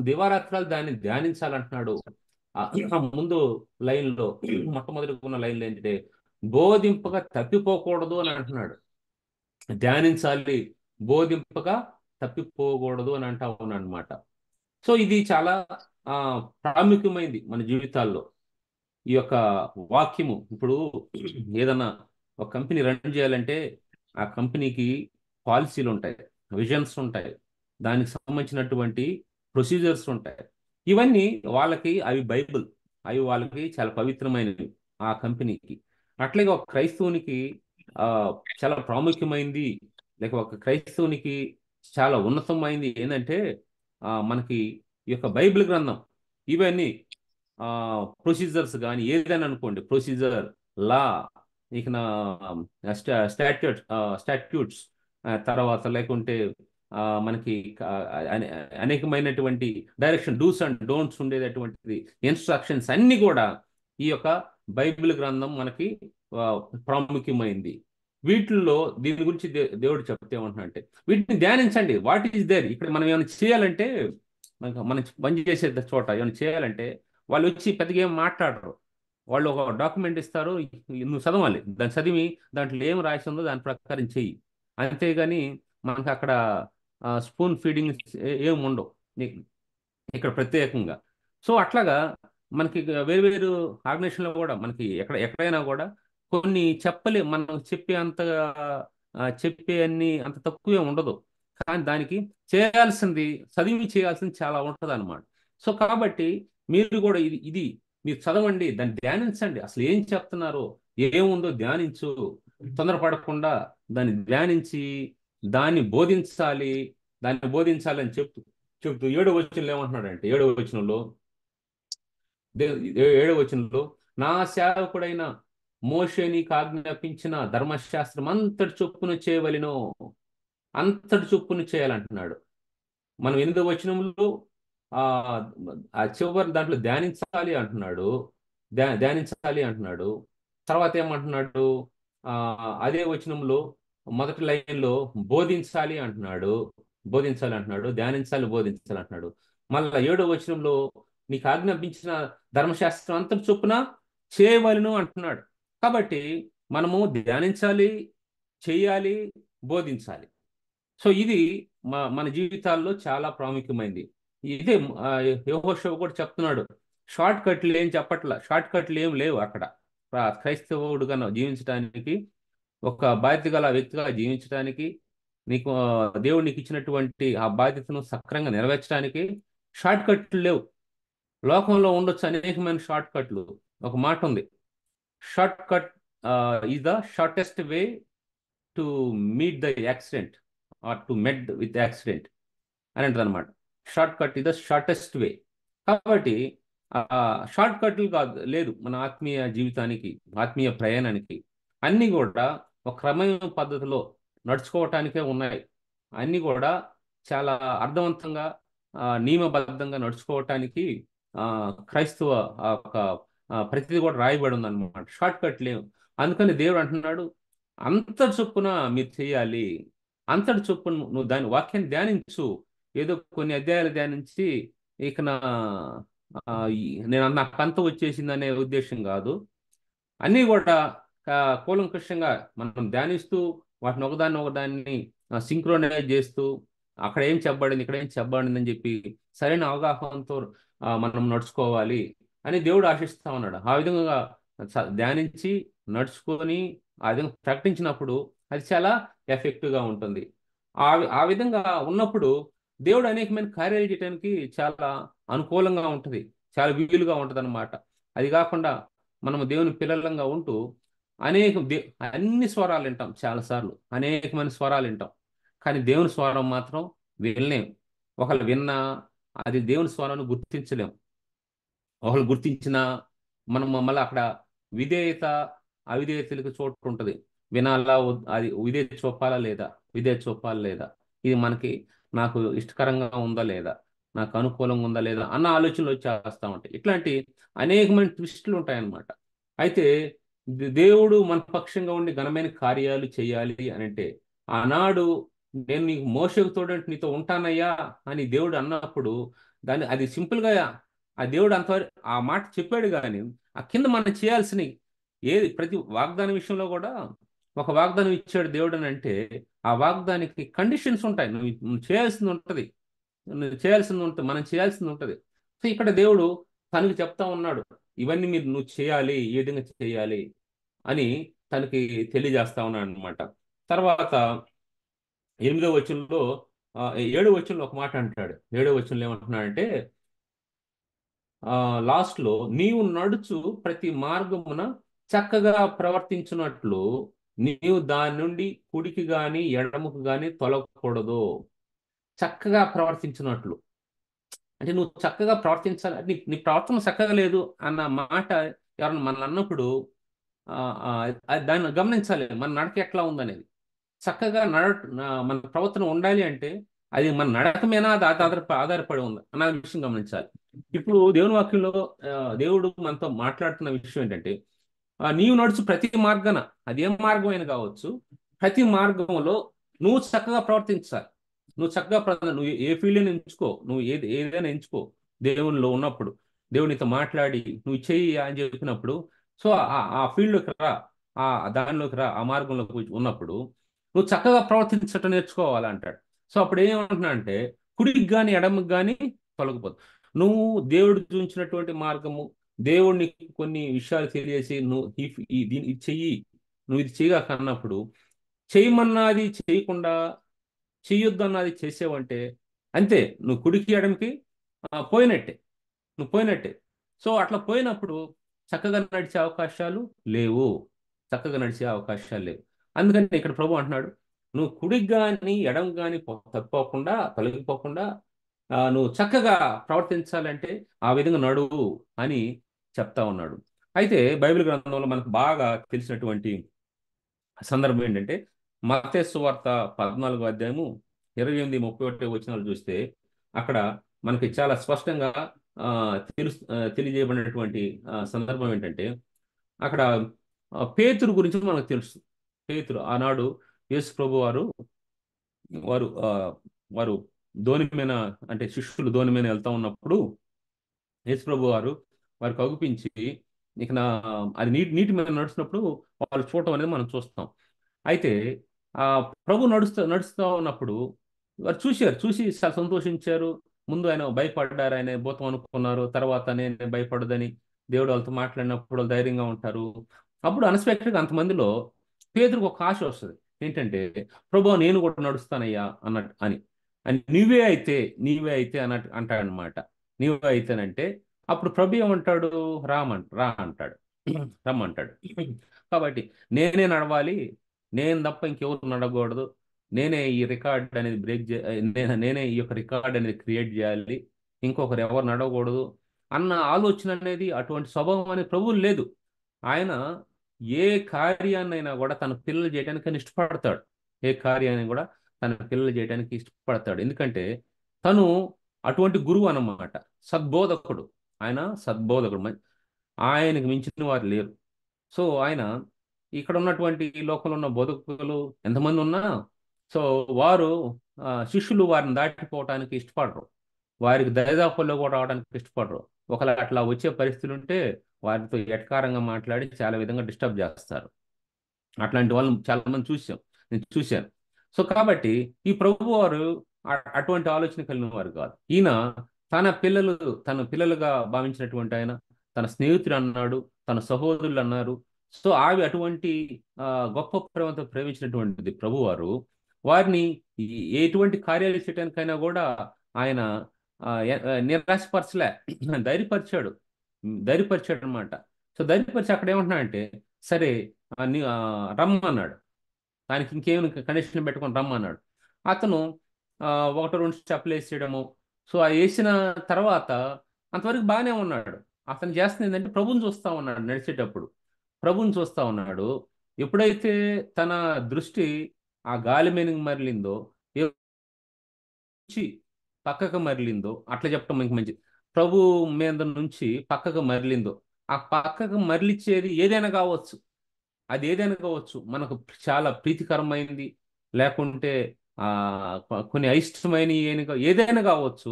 దివారాత్రాలు దాన్ని ధ్యానించాలంటున్నాడు. ఆ ముందు లైన్లో మొట్టమొదటి ఉన్న లైన్లో ఏంటంటే బోధింపగా తప్పిపోకూడదు అని అంటున్నాడు. ధ్యానించాలి, బోధింపగా తప్పిపోకూడదు అని అంటా ఉన్నాడు అనమాట. సో ఇది చాలా ఆ ప్రాముఖ్యమైంది మన జీవితాల్లో. ఈ యొక్క వాక్యము ఇప్పుడు ఏదన్నా ఒక కంపెనీ రన్ చేయాలంటే ఆ కంపెనీకి పాలసీలు ఉంటాయి, విజన్స్ ఉంటాయి, దానికి సంబంధించినటువంటి ప్రొసీజర్స్ ఉంటాయి. ఇవన్నీ వాళ్ళకి అవి బైబిల్, అవి వాళ్ళకి చాలా పవిత్రమైనవి ఆ కంపెనీకి. అట్లాగే ఒక క్రైస్తవునికి ఆ చాలా ప్రాముఖ్యమైంది, లేక ఒక క్రైస్తవునికి చాలా ఉన్నతమైంది ఏంటంటే మనకి ఈ యొక్క బైబిల్ గ్రంథం. ఇవన్నీ ప్రొసీజర్స్ కానీ ఏదైనా అనుకోండి, ప్రొసీజర్, లా, ఇక నా స్టాట్యూట్స్, తర్వాత లేకుంటే మనకి అనేకమైనటువంటి డైరెక్షన్, డూస్ అండ్ డోంట్స్ ఉండేటటువంటిది, ఇన్స్ట్రక్షన్స్ అన్ని కూడా ఈ యొక్క బైబిల్ గ్రంథం మనకి ఆ, ప్రాముఖ్యమైంది. వీటిల్లో దీని గురించి దేవుడు చెప్తే ఏమంటున్నా అంటే వీటిని ధ్యానించండి. వాట్ ఈస్ దేర్ ఇక్కడ మనం ఏమైనా చేయాలంటే, మనం పని చేసే చోట ఏమైనా చేయాలంటే వాళ్ళు వచ్చి పెద్దగా ఏం మాట్లాడరు. వాళ్ళు ఒక డాక్యుమెంట్ ఇస్తారు, నువ్వు చదవాలి, దాన్ని చదివి దాంట్లో ఏం రాసి ఉందో దాని ప్రకారం చెయ్యి. అంతేగాని మనకి అక్కడ స్పూన్ ఫీడింగ్ ఏం ఉండవు ఇక్కడ ప్రత్యేకంగా. సో అట్లాగా మనకి వేరు వేరు ఆర్గనైజేషన్లో కూడా మనకి ఎక్కడైనా కూడా కొన్ని మనం చెప్పే అంత చెప్పే అన్ని అంత తక్కువే ఉండదు. కానీ దానికి చేయాల్సింది, చదివి చేయాల్సింది చాలా ఉంటుంది అనమాట. సో కాబట్టి మీరు కూడా ఇది మీరు చదవండి, దాన్ని ధ్యానించండి, అసలు ఏం చెప్తున్నారో ఏముందో ధ్యానించు. తొందరపడకుండా దాన్ని ధ్యానించి దాన్ని బోధించాలి, దాన్ని బోధించాలి అని చెప్తూ 7వ వచనంలో ఏమంటున్నాడంటే, 7వ వచనంలో ఏడవ వచనంలో నా సేవకుడైన మోషే నీకు ఆజ్ఞాపించిన ధర్మశాస్త్రం అంతటి చొప్పున చేయవలెను, అంతటి చొప్పున చేయాలంటున్నాడు. మనం 8వ వచనంలో ఆ ఆ చివరి దాంట్లో ధ్యానించాలి అంటున్నాడు, ధ్యానించాలి అంటున్నాడు. తర్వాత ఏమంటున్నాడు, ఆ అదే వచనంలో మొదటి లైన్లో బోధించాలి అంటున్నాడు, బోధించాలి అంటున్నాడు, ధ్యానించాలి, బోధించాలి అంటున్నాడు. మళ్ళా 7వ వచనంలో నీకు ఆజ్ఞాపించిన ధర్మశాస్త్రం అంతటి చొప్పున చేయవలను అంటున్నాడు. కాబట్టి మనము ధ్యానించాలి, చేయాలి, బోధించాలి. సో ఇది మన జీవితాల్లో చాలా ప్రాముఖ్యమైంది. ఇదే యెహోషువ కూడా చెప్తున్నాడు. షార్ట్ కట్లు ఏం చెప్పట్ల, షార్ట్ కట్లు ఏం లేవు అక్కడ. క్రైస్తవుడుగా జీవించడానికి, ఒక బాధ్యత గల వ్యక్తిగా జీవించడానికి, నీకు దేవుడు నీకు ఇచ్చినటువంటి ఆ బాధ్యతను సక్రంగా నెరవేర్చడానికి షార్ట్ కట్లు లేవు. లోకంలో ఉండొచ్చు అనేకమైన షార్ట్ కట్లు. ఒక మాట ఉంది, short cut is the shortest way to meet the accident or to met with accident అని అంటది అనమాట. Short cut is the shortest way. కాబట్టి షార్ట్ కట్లు కాదు, లేదు మన ఆత్మీయ జీవితానికి, ఆత్మీయ ప్రయాణానికి అన్నీ కూడా ఒక క్రమమైన పద్ధతిలో నడుచుకోవటానికే ఉన్నాయి. అన్నీ కూడా చాలా అర్థవంతంగా నియమబద్ధంగా నడుచుకోవటానికి ఆ క్రైస్తవ ఒక ప్రతిదీ కూడా రాయబడి ఉంది అనమాట. షార్ట్ కట్ లేవు. అందుకని దేవుడు అంటున్నాడు, అంతటి చొప్పున మీరు చేయాలి, అంతటి చొప్పున నువ్వు దాని వాక్యాన్ని ధ్యానించు. ఏదో కొన్ని అధ్యాయాలు ధ్యానించి ఇక నాకు అంత వచ్చేసింది అనే ఉద్దేశం కాదు. అన్నీ కూడా కూలంకషంగా మనం ధ్యానిస్తూ వాటిని ఒకదాన్ని సింక్రోనైజ్ చేస్తూ అక్కడ ఏం చెప్పబడింది, ఇక్కడ ఏం చెప్పబడింది అని చెప్పి సరైన అవగాహనతో మనం నడుచుకోవాలి అని దేవుడు ఆశిస్తా ఉన్నాడు. ఆ విధంగా ధ్యానించి నడుచుకొని ఆ విధంగా ప్రకటించినప్పుడు అది చాలా ఎఫెక్టివ్గా ఉంటుంది. ఆ ఆ విధంగా ఉన్నప్పుడు దేవుడు అనేకమైన కార్యాలు చేయడానికి చాలా అనుకూలంగా ఉంటుంది, చాలా వీలుగా ఉంటుంది అనమాట. అది కాకుండా మనము దేవుని పిల్లలంగా ఉంటూ అనేక అన్ని స్వరాలు వింటాం, చాలాసార్లు అనేకమైన స్వరాలు వింటాం, కానీ దేవుని స్వరం మాత్రం వినలేం. ఒకళ్ళు విన్నా అది దేవుని స్వరాన్ని గుర్తించలేం. ఒకళ్ళు గుర్తించిన మనం మళ్ళీ అక్కడ విధేయత అవిధేయతలకు చోటు ఉంటుంది. వినాలా అది విధేయత చూపాలా లేదా, విధేయత చూపాలా లేదా, ఇది నాకు ఇష్టకరంగా ఉందా లేదా, నాకు అనుకూలంగా ఉందా లేదా అన్న ఆలోచనలు వచ్చేస్తా ఉంటాయి. ఇట్లాంటి అనేకమైన ట్విస్టులు ఉంటాయన్నమాట. అయితే దేవుడు మన పక్షంగా ఉండి ఘనమైన కార్యాలు చేయాలి అని అంటే, ఆనాడు నేను నీకు మోషకు తోడంటే నీతో ఉంటానయ్యా అని దేవుడు అన్నప్పుడు అది సింపుల్గా ఆ దేవుడు అంతవరకు ఆ మాట చెప్పాడు కానీ ఆ కింద మనం చేయాల్సిన ఏది ప్రతి వాగ్దానం విషయంలో కూడా ఒక వాగ్దానం ఇచ్చాడు దేవుడు అని అంటే ఆ వాగ్దానికి కండిషన్స్ ఉంటాయి. నువ్వు చేయాల్సింది ఉంటది. నువ్వు చేయాల్సింది ఉంటుంది, మనం చేయాల్సింది ఉంటది. సో ఇక్కడ దేవుడు తనకి చెప్తా ఉన్నాడు, ఇవన్నీ నువ్వు చేయాలి, ఈ విధంగా చేయాలి అని తనకి తెలియజేస్తా ఉన్నాడు అనమాట. తర్వాత 8వ వచనంలో, 7వ వచనంలో ఒక మాట అంటాడు. 7వ వచనంలో ఏమంటున్నాడంటే, లాస్ట్ లో నీవు నడుచు ప్రతి మార్గమున చక్కగా ప్రవర్తించున్నట్లు నీవు దాని నుండి కుడికి గాని ఎడముకు గాని తొలగకూడదు. చక్కగా ప్రవర్తించినట్లు అంటే నువ్వు చక్కగా ప్రవర్తించాలి. నీ నీ ప్రవర్తన చక్కగా లేదు అన్న మాట ఎవరన్నా మనల్ని అన్నప్పుడు ఆ, ఆ, దాన్ని గమనించాలి, మన నడక ఎట్లా ఉందనేది. చక్కగా మన ప్రవర్తన ఉండాలి అంటే అది మన నడక మీద అది ఆధారపడి ఉంది అన్న విషయం గమనించాలి. ఇప్పుడు దేవుని వాక్యంలో ఆ, దేవుడు మనతో మాట్లాడుతున్న విషయం ఏంటంటే, నీవు నడుచు ప్రతి మార్గాన, అది ఏం మార్గం అయినా కావచ్చు, ప్రతి మార్గంలో నువ్వు చక్కగా ప్రవర్తించాలి. నువ్వు ఏ ఫీల్డ్ ఎంచుకో, నువ్వు ఏదైనా ఎంచుకో. దేవునిలో ఉన్నప్పుడు దేవుడు నీతో మాట్లాడి నువ్వు చెయ్యి అని చెప్పినప్పుడు, సో ఆ ఫీల్డ్లోకి రా, ఆ దానిలోకి రా, ఆ మార్గంలోకి ఉన్నప్పుడు నువ్వు చక్కగా ప్రవర్తించటం నేర్చుకోవాలి అంటాడు. సో అప్పుడు ఏమంటున్నా అంటే, కుడికి కానీ ఎడమకి కానీ తొలగిపోదు. నువ్వు దేవుడు చూపించినటువంటి మార్గము, దేవుడు నీకు కొన్ని విషయాలు తెలియజేసి నువ్వు దీన్ని ఇది చెయ్యి, నువ్వు ఇది చేయగా అన్నప్పుడు, చేయమన్నది చేయకుండా చెయ్యొద్దు అన్నది చేసేవంటే అంతే, నువ్వు కుడికి ఎడమకి పోయినట్టే, నువ్వు పోయినట్టే. సో అట్లా పోయినప్పుడు చక్కగా నడిచే అవకాశాలు లేవు, చక్కగా నడిచే అవకాశాలు లేవు. అందుకని ఇక్కడ ప్రభు అంటున్నాడు, నువ్వు కుడికి కానీ ఎడం కానీ తప్పుకోకుండా తొలగిపోకుండా నువ్వు చక్కగా ప్రవర్తించాలంటే ఆ విధంగా నడువు అని చెప్తా ఉన్నాడు. అయితే బైబిల్ గ్రంథంలో మనకు బాగా తెలిసినటువంటి సందర్భం ఏంటంటే, మత్తయి సువార్త 14వ అధ్యాయము 28-31 చూస్తే అక్కడ మనకి చాలా స్పష్టంగా తెలియజేయబడినటువంటి సందర్భం ఏంటంటే, అక్కడ పేతురు గురించి మనకు తెలుసు. పేతురు ఆనాడు యేసు ప్రభు వారు వారు ఆ, వారు దోణి మీద, అంటే శిష్యులు దోణి మీద వెళ్తా ఉన్నప్పుడు యేసు ప్రభు వారు వారికి అగుపించి, ఇక అది నీటి నీటి మీద నడుస్తున్నప్పుడు వాళ్ళు చూడటం అనేది మనం చూస్తాం. అయితే ఆ ప్రభు నడుస్తూ ఉన్నప్పుడు వారు చూసి చాలా సంతోషించారు. ముందు ఆయన భయపడ్డారు, ఆయన భూతం అనుకున్నారు. తర్వాత నేను భయపడదని దేవుడు వాళ్ళతో మాట్లాడినప్పుడు వాళ్ళు ధైర్యంగా ఉంటారు. అప్పుడు అన్ఎక్స్పెక్టెడ్గా అంతమందిలో పేదరికి ఒక ఆశ వస్తుంది. ఏంటంటే, ప్రభు నేను కూడా నడుస్తానయ్యా అన్నట్టు అని నీవే అయితే అన్నట్టు అంటాడనమాట. నీవే అయితేనంటే అప్పుడు ప్రభు ఏమంటాడు, రా అంటాడు, రమ్మంటాడు. కాబట్టి నేనే నడవాలి, నేను తప్ప ఇంకెవరు నడకూడదు, నేనే ఈ రికార్డ్ అనేది నేనే ఈ యొక్క రికార్డ్ అనేది క్రియేట్ చేయాలి, ఇంకొకరు ఎవరు నడవకూడదు అన్న ఆలోచన అనేది, అటువంటి స్వభావం అనేది ప్రభువు లేదు. ఆయన ఏ కార్యాన్నైనా కూడా తన పిల్లలు చేయడానికి ఆయన ఇష్టపడతాడు. ఏ కార్యాన్ని కూడా తన పిల్లలు చేయడానికి ఇష్టపడతాడు. ఎందుకంటే తను అటువంటి గురువు అన్నమాట, సద్బోధకుడు. ఆయన సద్బోధకుడు, ఆయనకు మించిన వారు లేరు. సో ఆయన ఇక్కడ ఉన్నటువంటి ఈ లోకంలో ఉన్న బోధకులు ఎంతమంది ఉన్నా, సో వారు శిష్యులు వారిని దాటిపోవటానికి ఇష్టపడరు, వారికి దరిదాపుల్లో కూడా రావడానికి ఇష్టపడరు. ఒకవేళ అట్లా వచ్చే పరిస్థితులు ఉంటే వారితో ఎటకారంగా మాట్లాడి చాలా విధంగా డిస్టర్బ్ చేస్తారు. అట్లాంటి వాళ్ళని చాలా మంది నేను చూశాను. సో కాబట్టి ఈ ప్రభు వారు అటువంటి ఆలోచన కలిగిన వారు కాదు. ఈయన తన పిల్లలుగా భావించినటువంటి ఆయన, తన స్నేహితుడు అన్నాడు, తన సహోదరులు అన్నారు. సో అటువంటి ఆ, గొప్ప ప్రేమతో ప్రేమించినటువంటిది ప్రభువారు వారిని ఎటువంటి కార్యాలు చేయడానికైనా కూడా ఆయన నిరాశపరచలే, ధైర్యపరిచాడు. ధైర్యపరిచాడు అనమాట. సో ధైర్యపరిచి అక్కడ ఏమంటున్నాడంటే, సరే రమ్మన్నాడు. దానికి ఇంకేమైనా కండిషన్ పెట్టుకొని రమ్మన్నాడు. అతను ఆ, ఒకటి రెండు స్టెప్లు వేసేయడము. సో ఆ వేసిన తర్వాత అంతవరకు బాగానే ఉన్నాడు. అతను చేస్తుంది ఏంటంటే ప్రభుని చూస్తా ఉన్నాడు నడిచేటప్పుడు, ప్రభుని చూస్తా ఉన్నాడు. ఎప్పుడైతే తన దృష్టి ఆ గాలి మీద మరలిందో, నుంచి పక్కకు మరలిందో, అట్లా చెప్పడం మనకి మంచిది, ప్రభు మీద నుంచి పక్కకు మరలిందో, ఆ పక్కకు మరలిచ్చేది ఏదైనా కావచ్చు, అది ఏదైనా కావచ్చు, మనకు చాలా ప్రీతికరమైనది, లేకుంటే కొన్ని అయిష్టమైన ఏదైనా కావచ్చు.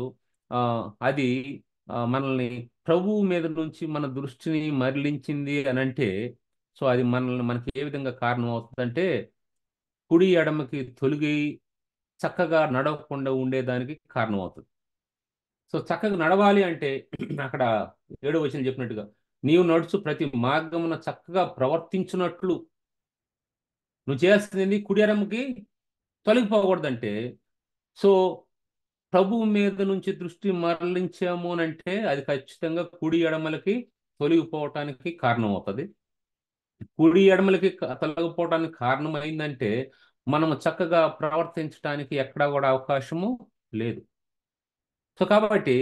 అది మనల్ని ప్రభువు మీద నుంచి మన దృష్టిని మరలించింది అని అంటే, సో అది మనకి ఏ విధంగా కారణం అవుతుందంటే, కుడి ఎడమకి తొలగి చక్కగా నడవకుండా ఉండేదానికి కారణం అవుతుంది. సో చక్కగా నడవాలి అంటే అక్కడ 7వ వచనం చెప్పినట్టుగా, నీవు నడుచు ప్రతి మార్గమున చక్కగా ప్రవర్తించున్నట్లు నువ్వు చేయాల్సింది ఏంది? కుడి ఎడమకి తొలగిపోకూడదంటే, సో ప్రభువు మీద నుంచి దృష్టి మరలించాము అని అంటే అది ఖచ్చితంగా కుడి ఎడమలకి తొలగిపోవటానికి కారణం అవుతుంది. కుడి ఎడమలకి తొలగిపోవటానికి కారణం అయిందంటే మనం చక్కగా ప్రవర్తించడానికి ఎక్కడా కూడా అవకాశము లేదు. సో కాబట్టి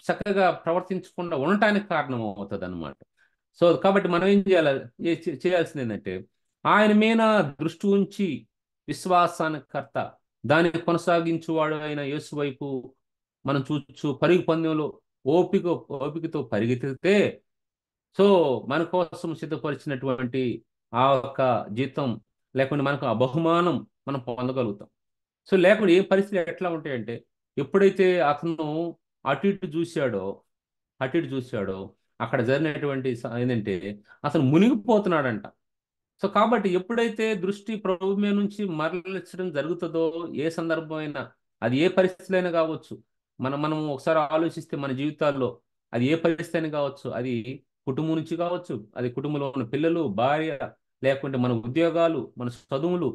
చక్కగా ప్రవర్తించకుండా ఉండటానికి కారణం అవుతుంది అనమాట. సో కాబట్టి మనం ఏం చేయాలి? చేయాల్సింది ఏంటంటే, ఆయన మీద దృష్టి ఉంచి విశ్వాసానికి కర్త, దాన్ని కొనసాగించువాడు అయిన యేసు వైపు మనం చూచు పరుగు పందెంలో ఓపిక ఓపికతో పరిగెత్తితే, సో మన కోసం సిద్ధపరిచినటువంటి ఆ యొక్క జీతం, లేకుంటే మనకు ఆ బహుమానం మనం పొందగలుగుతాం. సో లేకుండా ఏ పరిస్థితులు ఎట్లా ఉంటాయంటే, ఎప్పుడైతే అతను అటు ఇటు చూశాడో అటు ఇటు చూశాడో అక్కడ జరిగినటువంటి ఏంటంటే అతను మునిగిపోతున్నాడంట. సో కాబట్టి ఎప్పుడైతే దృష్టి ప్రభు మీద నుంచి మరలించడం జరుగుతుందో, ఏ సందర్భమైనా, అది ఏ పరిస్థితులు అయినా కావచ్చు, మనం ఒకసారి ఆలోచిస్తే మన జీవితాల్లో అది ఏ పరిస్థితి అయినా కావచ్చు, అది కుటుంబం నుంచి కావచ్చు, అది కుటుంబంలో ఉన్న పిల్లలు, భార్య, లేకుంటే మన ఉద్యోగాలు, మన చదువులు,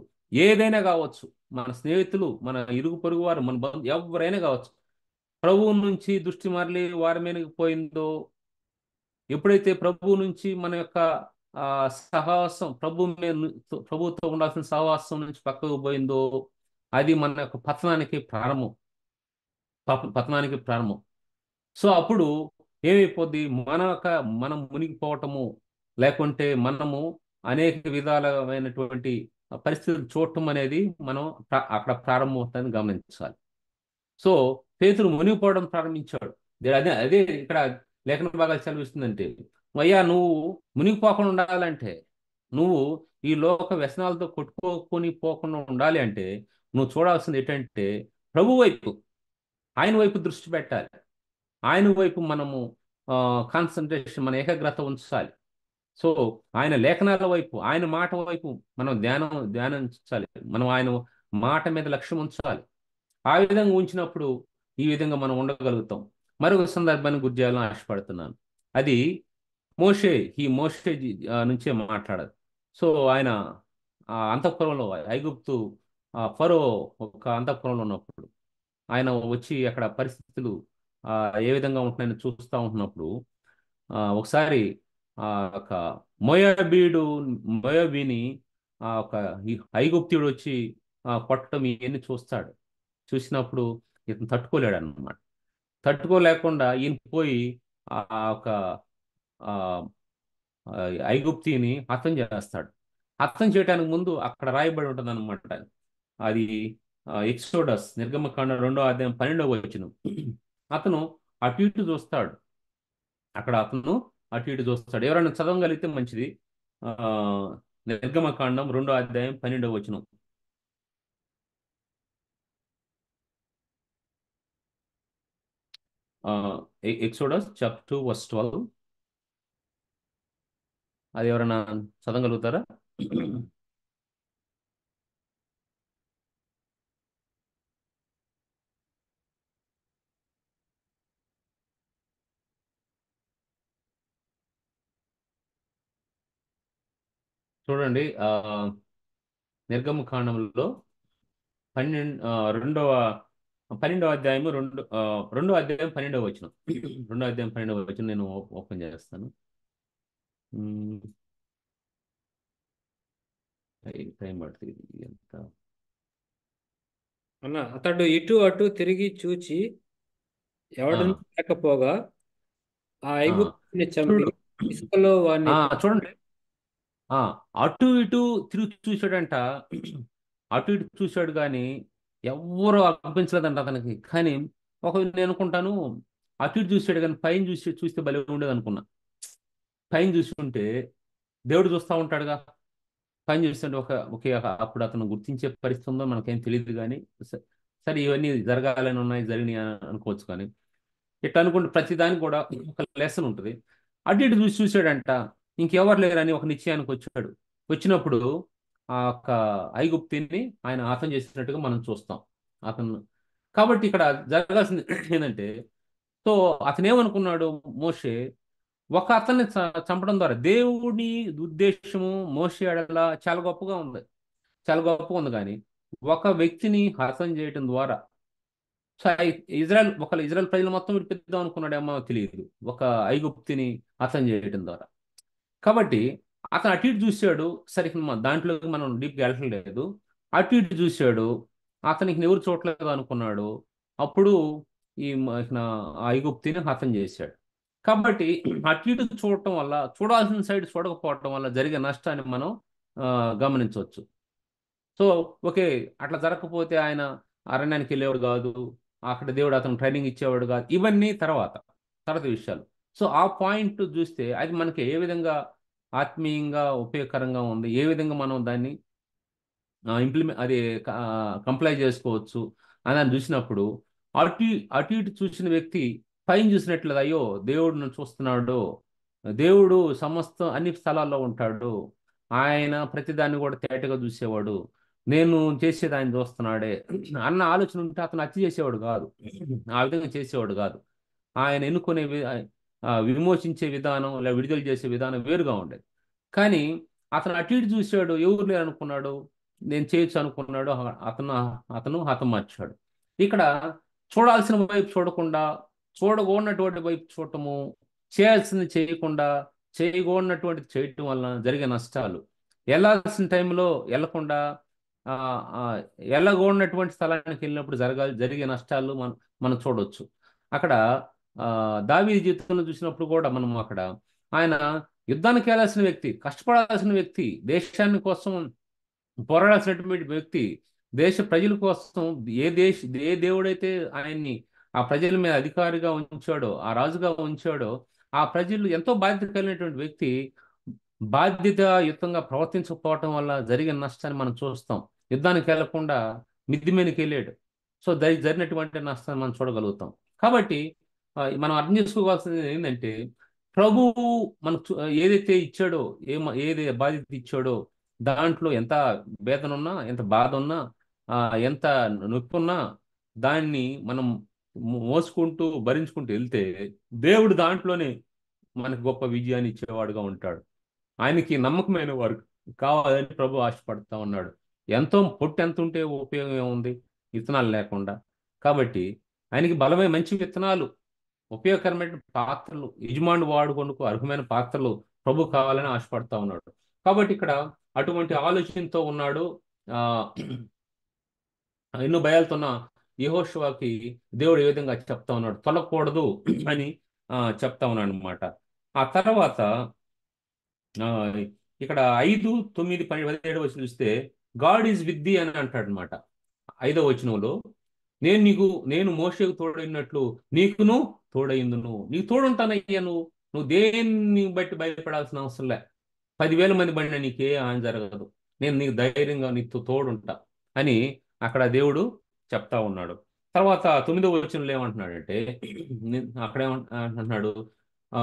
ఏదైనా కావచ్చు, మన స్నేహితులు, మన ఇరుగు పొరుగు వారు, మన ఎవరైనా కావచ్చు, ప్రభువు నుంచి దృష్టి మరలి వారి మీదకి పోయిందో, ఎప్పుడైతే ప్రభువు నుంచి మన యొక్క ఆ సహవాసం ప్రభువుతో ఉండాల్సిన సహవాసం నుంచి పక్కకు పోయిందో, అది మన యొక్క పతనానికి ప్రారంభం. పతనానికి ప్రారంభం. సో అప్పుడు ఏమైపోద్ది? మనం మునిగిపోవటము, లేకుంటే మనము అనేక విధాలమైనటువంటి పరిస్థితులు చూడటం అనేది మనం అక్కడ ప్రారంభం అవుతుందని గమనించాలి. సో పేతురు మునిగిపోవడం ప్రారంభించాడు. అదే అదే ఇక్కడ లేఖన భాగాలు చదివిస్తుందంటే, అయ్యా నువ్వు మునిగిపోకుండా ఉండాలంటే, నువ్వు ఈ లోక వ్యసనాలతో కొట్టుకోకొని పోకుండా ఉండాలి అంటే, నువ్వు చూడాల్సింది ఏంటంటే ప్రభు వైపు, ఆయన వైపు దృష్టి పెట్టాలి. ఆయన వైపు మనము కాన్సన్ట్రేషన్, మన ఏకాగ్రత ఉంచాలి. సో ఆయన లేఖనాల వైపు, ఆయన మాట వైపు మనం ధ్యానించాలి. మనం ఆయన మాట మీద లక్ష్యం ఉంచాలి. ఆ విధంగా ఉంచినప్పుడు ఈ విధంగా మనం ఉండగలుగుతాం. మరొక సందర్భాన్ని గుర్తు చేయాలని ఆశపడుతున్నాను. అది మోషే, నుంచే మాట్లాడదు. సో ఆయన ఆ అంతఃపురంలో, ఐగుప్తు ఫరో ఒక అంతఃపురంలో ఉన్నప్పుడు, ఆయన వచ్చి అక్కడ పరిస్థితులు ఆ, ఏ విధంగా ఉంటున్నాయని చూస్తూ ఉంటున్నప్పుడు, ఒకసారి ఆ ఒక మోయాబీడు మోయాబీని ఒక ఐగుప్తీయుడు వచ్చి కొట్టడం ఇవన్నీ చూస్తాడు. చూసినప్పుడు ఇతను తట్టుకోలేడు అన్నమాట. తట్టుకోలేకుండా ఈయన పోయి ఆ ఒక ఆ ఆ, ఐగుప్తిని హతం చేస్తాడు. హతం చేయడానికి ముందు అక్కడ రాయబడి ఉంటుంది అనమాట. అది ఎక్సోడస్, నిర్గమకాండం 2వ అధ్యాయం 12వ వచనం. అతను అటు ఇటు చూస్తాడు. అక్కడ అతను అటు ఇటు చూస్తాడు. ఎవరైనా చదవగలిగితే మంచిది. ఆ నిర్గమకాండం 2వ అధ్యాయం 12వ వచనం. Exodus chapter 2 verse 12. అది ఎవరైనా చదవగలుగుతారా? చూడండి, నిర్గమకాండంలో 12 12వ అధ్యాయము 2వ అధ్యాయం 12వ వచనం. 2వ అధ్యాయం 12వ వచనం నేను ఓపెన్ చేస్తాను. ఉమ్, టైం పడుతుంది ఎంత. అన్న అతడు ఇటు అటు తిరిగి చూచి ఆ, ఎవడను లేకపోగా ఆ ఆ, ఐగుప్తుని చంపి చూడు. ఇసుకలో వాణ్ణి చూడండి, ఆ అటు ఇటు తిరిగి చూశాడంట. అటు ఇటు చూశాడు కానీ ఎవ్వరూ అనిపించలేదంట అతనికి. కానీ నేను అనుకుంటాను, అటు ఇటు చూశాడు కానీ పైన చూస్తే భలే ఉండేది అనుకున్నా. పైన చూసి ఉంటే దేవుడు చూస్తూ ఉంటాడుగా. పైన చూస్తుంటే అప్పుడు అతను గుర్తించే పరిస్థితి ఉందో మనకేం తెలియదు కానీ, సరే ఇవన్నీ జరగాలని ఉన్నాయి, జరిగినాయి అని అనుకోవచ్చు. కానీ ఇట్లా అనుకుంటే ప్రతిదానికి కూడా ఒక లెసన్ ఉంటుంది. అటు ఇటు చూసి చూసాడంట, ఇంకెవరు లేరని ఒక నిశ్చయానికి వచ్చాడు. వచ్చినప్పుడు ఆ యొక్క ఐగుప్తిని ఆయన హతం చేసినట్టుగా మనం చూస్తాం. అతను కాబట్టి ఇక్కడ జరగాల్సింది ఏంటంటే, సో అతను ఏమనుకున్నాడు మోషే, ఒక అతన్ని చంపడం ద్వారా దేవుడి ఉద్దేశము మోషే ఎడల చాలా గొప్పగా ఉంది, చాలా గొప్పగా ఉంది. కానీ ఒక వ్యక్తిని హతం చేయడం ద్వారా, సో ఇజ్రాయెల్ ప్రజలు మొత్తం విడిపిద్దాం అనుకున్నాడేమో తెలియదు, ఒక ఐగుప్తిని హతం చేయడం ద్వారా. కాబట్టి అతను అటు ఇటు చూశాడు. సరే దాంట్లోకి మనం డీప్గా వెళ్ళడం లేదు. అటు ఇటు చూశాడు, అతనికి ఎవరు చూడలేదు అనుకున్నాడు. అప్పుడు ఆ ఐగుప్తిని హతం చేశాడు. కాబట్టి అటు ఇటు చూడటం వల్ల, చూడాల్సిన సైడ్ చూడకపోవటం వల్ల జరిగే నష్టాన్ని మనం గమనించవచ్చు. సో ఓకే, అట్లా జరగకపోతే ఆయన అరణ్యానికి వెళ్ళేవాడు కాదు, అక్కడ దేవుడు అతను ట్రైనింగ్ ఇచ్చేవాడు కాదు. ఇవన్నీ తర్వాత తర్వాత విషయాలు. సో ఆ పాయింట్ చూస్తే అది మనకి ఏ విధంగా ఆత్మీయంగా ఉపయోగకరంగా ఉంది, ఏ విధంగా మనం దాన్ని అది కంప్లై చేసుకోవచ్చు అని అని చూసినప్పుడు, అటు అటు ఇటు చూసిన వ్యక్తి పైన చూసినట్లేదు, అయ్యో దేవుడు నన్ను చూస్తున్నాడు, దేవుడు సమస్తం అన్ని స్థలాల్లో ఉంటాడు, ఆయన ప్రతిదాన్ని కూడా తేటగా చూసేవాడు, నేను చేసేది ఆయన చూస్తున్నాడే అన్న ఆలోచన ఉంటే అతను హత్య చేసేవాడు కాదు, ఆ విధంగా చేసేవాడు కాదు. ఆయన ఎన్నుకునే విమోచించే విధానం లేదా విడుదల చేసే విధానం వేరుగా ఉండేది. కానీ అతను అటు ఇటు చూశాడు, ఎవరు లేరు అనుకున్నాడు, నేను చేయొచ్చు అనుకున్నాడు, అతను అతను హతమార్చాడు. ఇక్కడ చూడాల్సిన వైపు చూడకుండా చూడకూడనటువంటి వైపు చూడటము, చేయాల్సింది చేయకుండా చేయకూడనటువంటిది చేయటం వలన జరిగే నష్టాలు, వెళ్ళాల్సిన టైంలో వెళ్ళకుండా ఆ, ఆ, వెళ్ళకూడనటువంటి స్థలానికి వెళ్ళినప్పుడు జరిగే నష్టాలు మనం చూడవచ్చు. అక్కడ దావీదు జీవితంలో చూసినప్పుడు కూడా మనం అక్కడ ఆయన యుద్ధానికి వెళ్ళాల్సిన వ్యక్తి, కష్టపడాల్సిన వ్యక్తి, దేశాన్ని కోసం పోరాడాల్సినటువంటి వ్యక్తి, దేశ ప్రజల కోసం ఏ దేవుడైతే ఆయన్ని ఆ ప్రజల మీద అధికారిగా ఉంచాడో, ఆ రాజుగా ఉంచాడో, ఆ ప్రజలు ఎంతో బాధ్యత కలిగినటువంటి వ్యక్తి బాధ్యతాయుతంగా ప్రవర్తించకపోవటం వల్ల జరిగిన నష్టాన్ని మనం చూస్తాం. యుద్ధానికి వెళ్లకుండా మిద్ది మీదకి వెళ్ళాడు. సో జరిగినటువంటి నష్టాన్ని మనం చూడగలుగుతాం. కాబట్టి మనం అర్థం చేసుకోవాల్సింది ఏంటంటే, ప్రభువు మనకు ఏదైతే ఇచ్చాడో, ఏది బాధ్యత ఇచ్చాడో, దాంట్లో ఎంత వేదన ఉన్నా, ఎంత బాధ ఉన్నా, ఎంత నొప్పి ఉన్నా, దాన్ని మనం మోసుకుంటూ భరించుకుంటూ వెళ్తే దేవుడు దాంట్లోనే మనకు గొప్ప విజయాన్ని ఇచ్చేవాడుగా ఉంటాడు. ఆయనకి నమ్మకమైన వారు కావాలని ప్రభు ఆశపడతా ఉన్నాడు. పొట్టు ఎంత ఉంటే ఉపయోగం ఏముంది విత్తనాలు లేకుండా? కాబట్టి ఆయనకి బలమైన మంచి విత్తనాలు, ఉపయోగకరమైన పాత్రలు, యజమానుడు వాడుకొనుకు అర్హమైన పాత్రలు ప్రభు కావాలని ఆశపడతా ఉన్నాడు. కాబట్టి ఇక్కడ అటువంటి ఆలోచనతో ఉన్నాడు. ఆ ఎన్నో భయాలతోన్న యెహోషువకి దేవుడు ఏ విధంగా చెప్తా ఉన్నాడు, తొలగకూడదు అని చెప్తా ఉన్నాడు అనమాట. ఆ తర్వాత ఆ, ఇక్కడ 5, 9, 10, 17 వచ్చి చూస్తే గాడ్ ఈజ్ విత్ ది అని అంటాడు అనమాట. 5వ వచనంలో, నేను మోషేకు తోడైనట్లు నీకును తోడైందును, నీకు తోడుంటానయ్యా, నువ్వు దేన్ని బట్టి భయపడాల్సిన అవసరం లే, 10,000 మంది బండి నీకే హాని జరగదు, నేను నీకు ధైర్యంగా నీకు తోడుంటా అని అక్కడ దేవుడు చెప్తా ఉన్నాడు. తర్వాత 9వ వచనంలో ఏమంటున్నాడంటే, అక్కడ ఏమంటున్నాడు, ఆ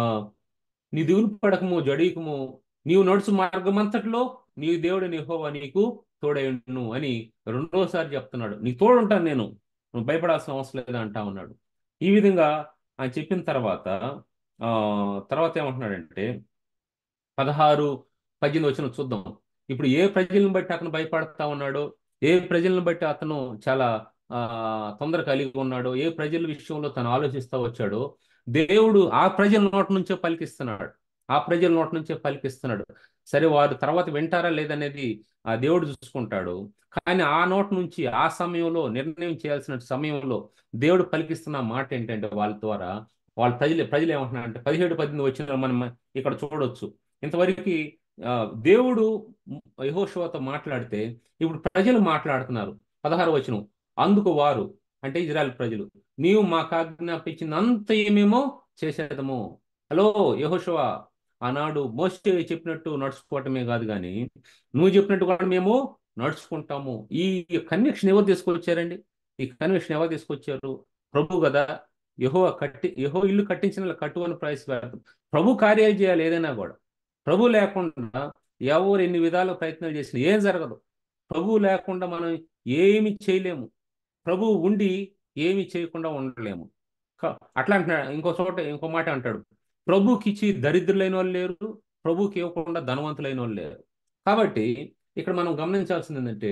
నీ దిగులు పడకము జడీకము, నీవు నడుచు మార్గమంతట్లో నీ దేవుడు యెహోవా నీకు తోడైండును అని రెండోసారి చెప్తున్నాడు. నీకు తోడుంటాను నేను, నువ్వు భయపడాల్సిన అవసరం లేదా అంటా ఉన్నాడు. ఈ విధంగా ఆయన చెప్పిన తర్వాత తర్వాత ఏమంటున్నాడంటే 16, 18 వచనం చూద్దాం. ఇప్పుడు ఏ ప్రజలను బట్టి అతను భయపడతా ఉన్నాడో, ఏ ప్రజలను బట్టి అతను చాలా తొందర కలిగి ఉన్నాడో, ఏ ప్రజల విషయంలో తను ఆలోచిస్తూ వచ్చాడో, దేవుడు ఆ ప్రజల నోటి నుంచే పలికిస్తున్నాడు, ఆ ప్రజల నోటి నుంచే పలికిస్తున్నాడు. సరే వారు తర్వాత వింటారా లేదనేది ఆ దేవుడు చూసుకుంటాడు. కానీ ఆ నోటి నుంచి ఆ సమయంలో నిర్ణయం చేయాల్సిన సమయంలో దేవుడు పలికిస్తున్న మాట ఏంటంటే, వాళ్ళ ద్వారా వాళ్ళ ప్రజలు ఏమంటున్నారంటే 17, 18 వచ్చిన మనం ఇక్కడ చూడొచ్చు. ఇంతవరకు దేవుడు యెహోషువతో మాట్లాడితే ఇప్పుడు ప్రజలు మాట్లాడుతున్నారు. 16వ వచనం, అందుకు వారు అంటే ఇజ్రాయెల్ ప్రజలు, నీవు మాకు ఆజ్ఞాపించినంత ఏమేమో చేసేదము. హలో యెహోషువ, ఆనాడు మోషే చెప్పినట్టు నడుచుకోవటమే కాదు, కానీ నువ్వు చెప్పినట్టు కూడా మేము నడుచుకుంటాము. ఈ కన్విక్షన్ ఎవరు తీసుకొచ్చారండి? ఈ కన్విక్షన్ ఎవరు తీసుకొచ్చారు? ప్రభు కదా. యెహోవా ఇల్లు కట్టించిన కట్టువని ప్రవేశపెడతాం. ప్రభు కార్యాలు చేయాలి ఏదైనా కూడా. ప్రభు లేకుండా ఎవరు ఎన్ని విధాల ప్రయత్నాలు చేసినా ఏం జరగదు. ప్రభు లేకుండా మనం ఏమి చేయలేము. ప్రభు ఉండి ఏమి చేయకుండా ఉండలేము. అట్లా అంటున్నాడు. ఇంకో చోట ఇంకో మాట అంటాడు, ప్రభుకి ఇచ్చి దరిద్రులైన వాళ్ళు లేరు, ప్రభుకి ఇవ్వకుండా ధనవంతులైన వాళ్ళు లేరు. కాబట్టి ఇక్కడ మనం గమనించాల్సింది ఏంటంటే,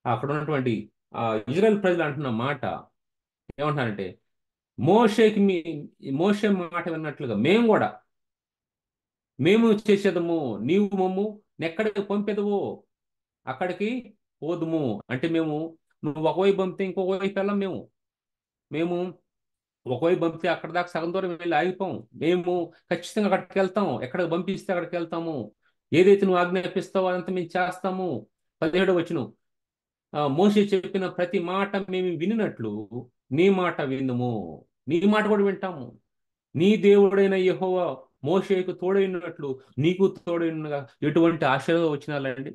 అక్కడ ఉన్నటువంటి ఆ ఇజ్రాయెల్ ప్రజలు అంటున్న మాట ఏమంటున్నారంటే, మోషేకి మీ మోషే మాట విన్నట్లుగా మేము చేసేదము, నీవు మమ్ము నెక్కడికి పంపెదవో అక్కడికి పోదుము. అంటే నువ్వు ఒకవైపు పంపితే ఇంకొక వైపు వెళ్ళం. మేము ఒకవైపు పంపితే అక్కడ దాకా సగం దూరం వెళ్ళి ఆగిపోం. మేము ఖచ్చితంగా అక్కడికి వెళ్తాం. ఎక్కడికి పంపిస్తే అక్కడికి వెళ్తాము. ఏదైతే నువ్వు ఆజ్ఞాపిస్తావో అదంతా మేము చేస్తాము. 17వ వచనం, మోషే చెప్పిన ప్రతి మాట మేము వినినట్లు నీ మాట విందుము. నీ మాట కూడా వింటాము. నీ దేవుడైన యెహోవా మోషేకు తోడైనట్లు నీకు తోడైనగా. ఎటువంటి ఆశీర్వాద వచనాలండి!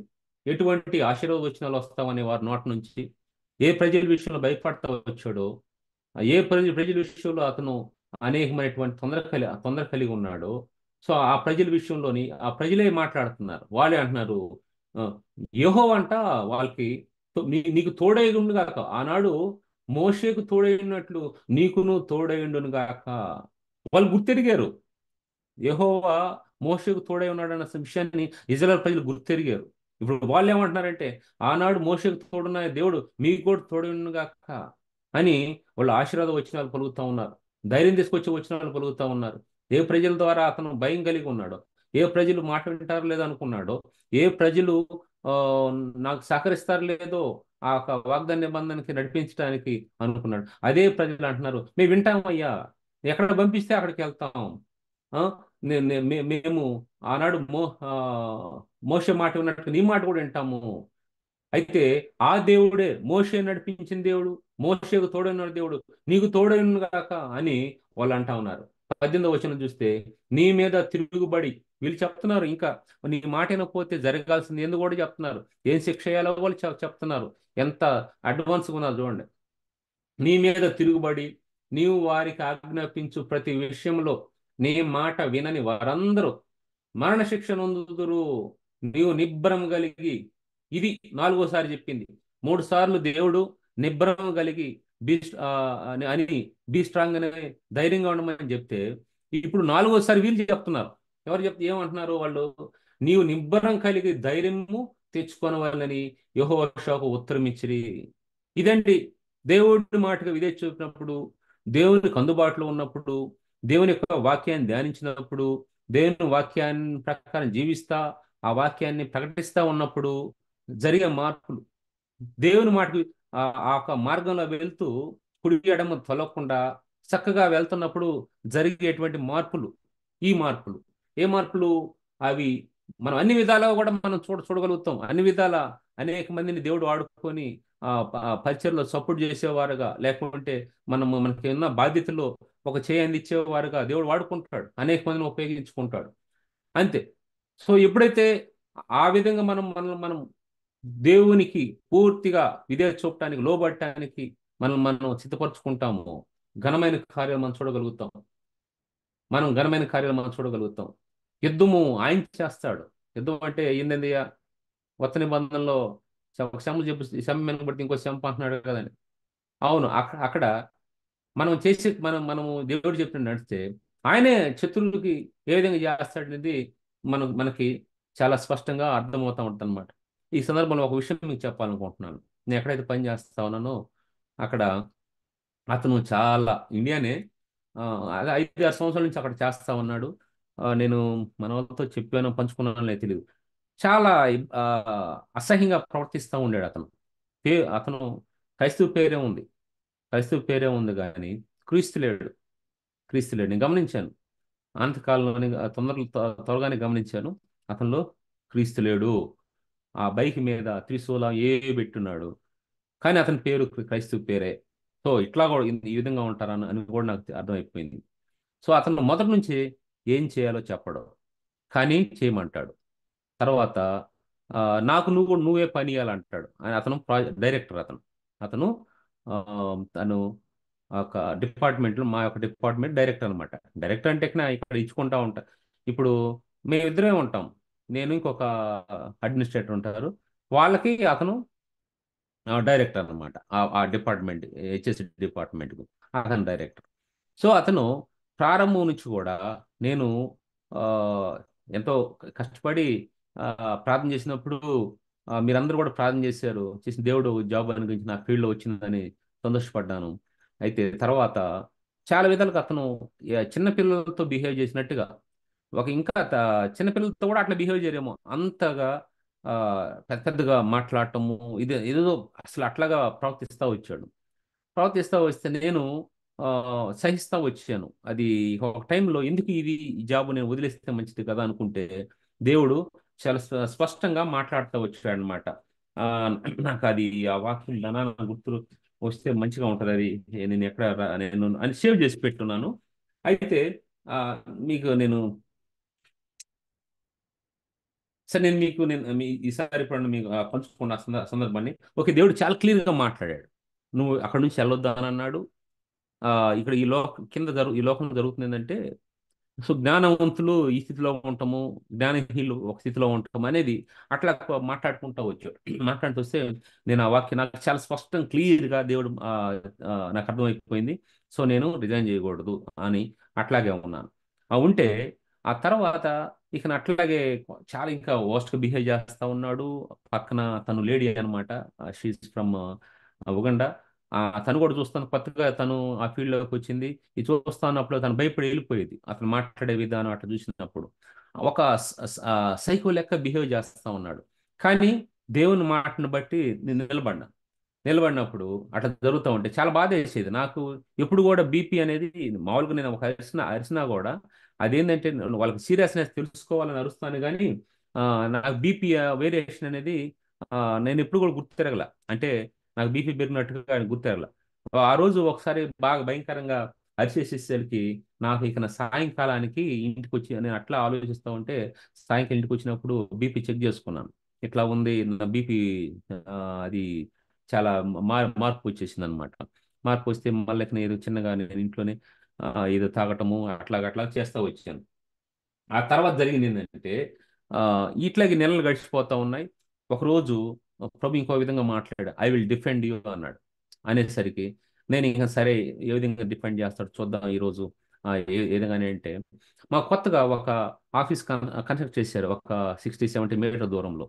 ఎటువంటి ఆశీర్వాద వచనాలు వస్తామని వారి నోటి నుంచి. ఏ ప్రజల విషయంలో భయపడతా వచ్చాడో, ఏ ప్రజల విషయంలో అతను అనేకమైనటువంటి తొందర కలిగి ఉన్నాడో, సో ఆ ప్రజల విషయంలోని ఆ ప్రజలే మాట్లాడుతున్నారు. వాళ్ళే అంటున్నారు, ఆ, యెహోవా అంట వాళ్ళకి నీకు తోడై ఉండు గాక. ఆనాడు మోషేకు తోడై ఉన్నట్లు నీకును తోడై ఉండును గాక. వాళ్ళు గుర్తెరిగారు యెహోవా మోషేకు తోడై ఉన్నాడన్న విషయాన్ని. ఇశ్రాయేలు ప్రజలు గుర్తెరిగారు. ఇప్పుడు వాళ్ళు ఏమంటున్నారంటే, ఆనాడు మోషేకు తోడున్న దేవుడు మీకు కూడా తోడై గాక అని వాళ్ళు ఆశీర్వాద వచనాలు పలుకుతా ఉన్నారు. ధైర్యం తీసుకొచ్చే వచనాలు పలుకుతా ఉన్నారు. ఏ ప్రజల ద్వారా అతను భయం కలిగి ఉన్నాడో, ఏ ప్రజలు మాట వింటారో లేదో అనుకున్నాడో, ఏ ప్రజలు ఆ నాకు సహకరిస్తారు లేదో ఆ యొక్క వాగ్దాన నిబంధనకి నడిపించడానికి అనుకున్నాడు, అదే ప్రజలు అంటున్నారు, మేము వింటామయ్యా, ఎక్కడ పంపిస్తే అక్కడికి వెళ్తాం. ఆ, మేము ఆనాడు మోషే మాట విన్నట్టు నీ మాట కూడా వింటాము. అయితే ఆ దేవుడే మోషే నడిపించిన దేవుడు, మోషేకు తోడైన దేవుడు నీకు తోడైన గాక అని వాళ్ళు అంటా ఉన్నారు. 18వ వచనం చూస్తే, నీ మీద తిరుగుబడి వీళ్ళు చెప్తున్నారు. ఇంకా నీ మాట వినకపోతే జరగాల్సింది ఎందుకు కూడా చెప్తున్నారు. ఏం శిక్ష చేయాలో వాళ్ళు చెప్తున్నారు. ఎంత అడ్వాన్స్గా ఉన్నారు చూడండి. నీ మీద తిరుగుబడి నీవు వారికి ఆజ్ఞాపించు ప్రతి విషయంలో నీ మాట వినని వారందరూ మరణశిక్ష నొందుదురు. నీవు నిబ్బరం కలిగి, ఇది 4వసారి చెప్పింది. 3 సార్లు దేవుడు నిబ్బరం కలిగి అని బీ స్ట్రాంగ్ అనే ధైర్యంగా ఉండమని చెప్తే, ఇప్పుడు 4వసారి వీళ్ళు చెప్తున్నారు. ఎవరు ఏమంటున్నారు వాళ్ళు? నీవు నిబ్బరం కలిగి ధైర్యము తెచ్చుకొని వాళ్ళని యెహోవాకు ఉత్తరం ఇచ్చిరి. ఇదండి దేవుడి మాటగా విధేయత చూపినప్పుడు, దేవునికి అందుబాటులో ఉన్నప్పుడు, దేవుని యొక్క వాక్యాన్ని ధ్యానించినప్పుడు, దేవుని వాక్యాన్ని ప్రకారం జీవిస్తా ఆ వాక్యాన్ని ప్రకటిస్తా ఉన్నప్పుడు జరిగే మార్పులు. దేవుని మాటకు ఆ యొక్క మార్గంలో వెళ్తూ కుడి ఎడమ తొలగకుండా చక్కగా వెళ్తున్నప్పుడు జరిగేటువంటి మార్పులు. ఈ మార్పులు ఏ మార్పులు? అవి మనం అన్ని విధాలుగా కూడా మనం చూడగలుగుతాం. అన్ని విధాల అనేక మందిని దేవుడు వాడుకొని పరిచయలో సపోర్ట్ చేసేవారుగా, లేకుంటే మనకి ఉన్న బాధ్యతలో ఒక చేయి అందించేవారుగా దేవుడు వాడుకుంటాడు. అనేక మందిని ఉపయోగించుకుంటాడు. అంతే. సో ఎప్పుడైతే ఆ విధంగా మనం దేవునికి పూర్తిగా విధేయత చూపటానికి, లోబడటానికి మనం సిద్ధపరచుకుంటాము, ఘనమైన కార్యాలు మనం చూడగలుగుతాం. యుద్ధము ఆయన చేస్తాడు. యుద్ధం అంటే ఏందండి? కొత్త నిబంధనలో ఒక శంపు చెప్పి శంప వెనకబడితే ఇంకో శంప అంటున్నాడు కదండి. అవును. అక్కడ మనము దేవుడు చెప్పిన నడిస్తే ఆయనే శత్రువులకి ఏ విధంగా చేస్తాడనేది మనకి చాలా స్పష్టంగా అర్థమవుతా ఉంటుంది అనమాట. ఈ సందర్భంలో ఒక విషయం మీకు చెప్పాలనుకుంటున్నాను. నేను ఎక్కడైతే పని చేస్తా ఉన్నానో అక్కడ అతను చాలా ఇండియానే, అదే 5-6 సంవత్సరాల నుంచి అక్కడ చేస్తా ఉన్నాడు. నేను మన వాళ్ళతో చెప్పానో పంచుకున్నానో లేదు తెలియదు. చాలా ఆ, అసహ్యంగా ప్రవర్తిస్తూ ఉండాడు అతను. అతను క్రైస్తవ పేరే ఉంది. క్రైస్తవ పేరే ఉంది కానీ క్రీస్తు లేడు. క్రీస్తు లేడు. నేను గమనించాను. అనంతకాలంలోనే త్వరగానే గమనించాను. అతనిలో క్రీస్తు లేడు. ఆ బైక్ మీద త్రిశూలం పెట్టున్నాడు. కానీ అతని పేరు క్రైస్తవ పేరే. సో ఇట్లా కూడా ఈ విధంగా ఉంటారని అని కూడా నాకు అర్థమైపోయింది. సో అతను మొదటి నుంచి ఏం చేయాలో చెప్పడు, కానీ చేయమంటాడు. తర్వాత ఆ, నాకు నువ్వే పని చేయాలంటాడు. అతను డైరెక్టర్. అతను ఆ, తను ఒక డిపార్ట్మెంట్లో మా యొక్క డిపార్ట్మెంట్ డైరెక్టర్ అనమాట. డైరెక్టర్ అంటే ఇక్కడ ఇచ్చుకుంటా ఉంటా. ఇప్పుడు మేమిద్దరే ఉంటాం. నేను ఇంకొక అడ్మినిస్ట్రేటర్ ఉంటారు. వాళ్ళకి అతను డైరెక్టర్ అనమాట. ఆ డిపార్ట్మెంట్, హెచ్ఎస్సి డిపార్ట్మెంట్ అతను డైరెక్టర్. సో అతను ప్రారంభం నుంచి కూడా నేను ఆ, ఎంతో కష్టపడి ప్రార్థన చేసినప్పుడు, మీరందరూ కూడా ప్రార్థన చేశారు, చేసిన దేవుడు జాబ్ అనుగురించి నా ఫీల్డ్లో వచ్చిందని సంతోషపడ్డాను. అయితే తర్వాత చాలా విధాలుగా అతను చిన్న పిల్లలతో బిహేవ్ చేసినట్టుగా, ఒక ఇంకా చిన్నపిల్లలతో కూడా అట్లా బిహేవ్ చేయరేమో అంతగా ఆ, పెద్ద పెద్దగా మాట్లాడటము, ఇది ఏదో అసలు అట్లాగా ప్రవర్తిస్తూ వచ్చాడు. ప్రవర్తిస్తూ వస్తే నేను ఆ, సహిస్తా వచ్చాను. అది ఒక టైంలో ఎందుకు ఈ జాబ్ నేను వదిలేస్తే మంచిది కదా అనుకుంటే, దేవుడు చాలా స్పష్టంగా మాట్లాడుతూ వచ్చాడు అనమాట. నాకు అది ఆ వాక్యం ధనాన్ని గుర్తు వస్తే మంచిగా ఉంటుంది. అది నేను ఎక్కడ నేను అని సేవ్ చేసి పెట్టున్నాను. అయితే ఆ, మీకు నేను సరే నేను మీకు నేను ఈసారి ఎప్పుడన్నా మీకు పంచుకున్న సందర్భాన్ని, ఓకే, దేవుడు చాలా క్లియర్గా మాట్లాడాడు. నువ్వు అక్కడ నుంచి వెళ్ళొద్దా అని అన్నాడు. ఆ, ఇక్కడ ఈ లోకంలో జరుగుతుంది ఏంటంటే, సో జ్ఞానవంతులు ఈ స్థితిలో ఉంటాము, జ్ఞానహీనులు ఒక స్థితిలో ఉంటాము అనేది అట్లా మాట్లాడుకుంటూ వచ్చాడు. మాట్లాడుతూ వస్తే నేను ఆ వాక్యం నాకు చాలా స్పష్టం క్లియర్గా దేవుడు నాకు అర్థమైపోయింది. సో నేను రిజైన్ చేయకూడదు అని అట్లాగే ఉన్నాను. ఉంటే ఆ తర్వాత ఇక నా అట్లాగే చాలా ఇంకా వర్స్ట్గా బిహేవ్ చేస్తా ఉన్నాడు. పక్కన తను లేడీ అనమాట, షీఈ్ ఫ్రమ్ ఉగండా. తను కూడా చూస్తాను కొత్తగా తను ఆ ఫీల్డ్లోకి వచ్చింది. ఇది చూస్తున్నప్పుడు తను భయపడి వెళ్ళిపోయేది, అతను మాట్లాడే విధానం అట్లా చూసినప్పుడు. ఒక సైకో లెక్క బిహేవ్ చేస్తా ఉన్నాడు. కానీ దేవుని మాటను బట్టి నేను నిలబడినప్పుడు అట్లా జరుగుతూ ఉంటే చాలా బాధ వేసేది నాకు. ఎప్పుడు కూడా బీపీ అనేది మామూలుగా నేను ఒక అరిసినా కూడా అదేంటంటే వాళ్ళకి సీరియస్నెస్ తెలుసుకోవాలని అరుస్తాను కానీ ఆ, నాకు బీపీ వేరియేషన్ అనేది ఆ, నేను ఎప్పుడు కూడా గుర్తెరగల. అంటే నాకు బీపీ పెరిగినట్టుగా ఆయన గుర్తెరగల. ఆ రోజు ఒకసారి బాగా భయంకరంగా అరిచేసేసరికి నాకు ఇక నా సాయంకాలానికి ఇంటికి వచ్చి నేను అట్లా ఆలోచిస్తూ ఉంటే, సాయంకాలం ఇంటికి వచ్చినప్పుడు బీపీ చెక్ చేసుకున్నాను. ఇట్లా ఉంది నా బీపీ. అది చాలా మార్పు వచ్చేసింది అనమాట. మార్పు వస్తే మళ్ళీ నేను చిన్నగా నేను ఇంట్లోనే ఏదో తాగటము అట్లా చేస్తా వచ్చాను. ఆ తర్వాత జరిగింది ఏంటంటే, ఆ, ఇట్లాగే నెలలు గడిచిపోతా ఉన్నాయి. ఒకరోజు ప్రభు ఇంకో విధంగా మాట్లాడాడు, ఐ విల్ డిఫెండ్ యూ అన్నాడు. అనేసరికి నేను ఇంకా సరే, ఏ విధంగా డిఫెండ్ చేస్తాడు చూద్దాం ఈరోజు. ఏ విధంగానే అంటే, మా కొత్తగా ఒక ఆఫీస్ కన్స్ట్రక్ట్ చేశారు ఒక 60-70 మీటర్ దూరంలో.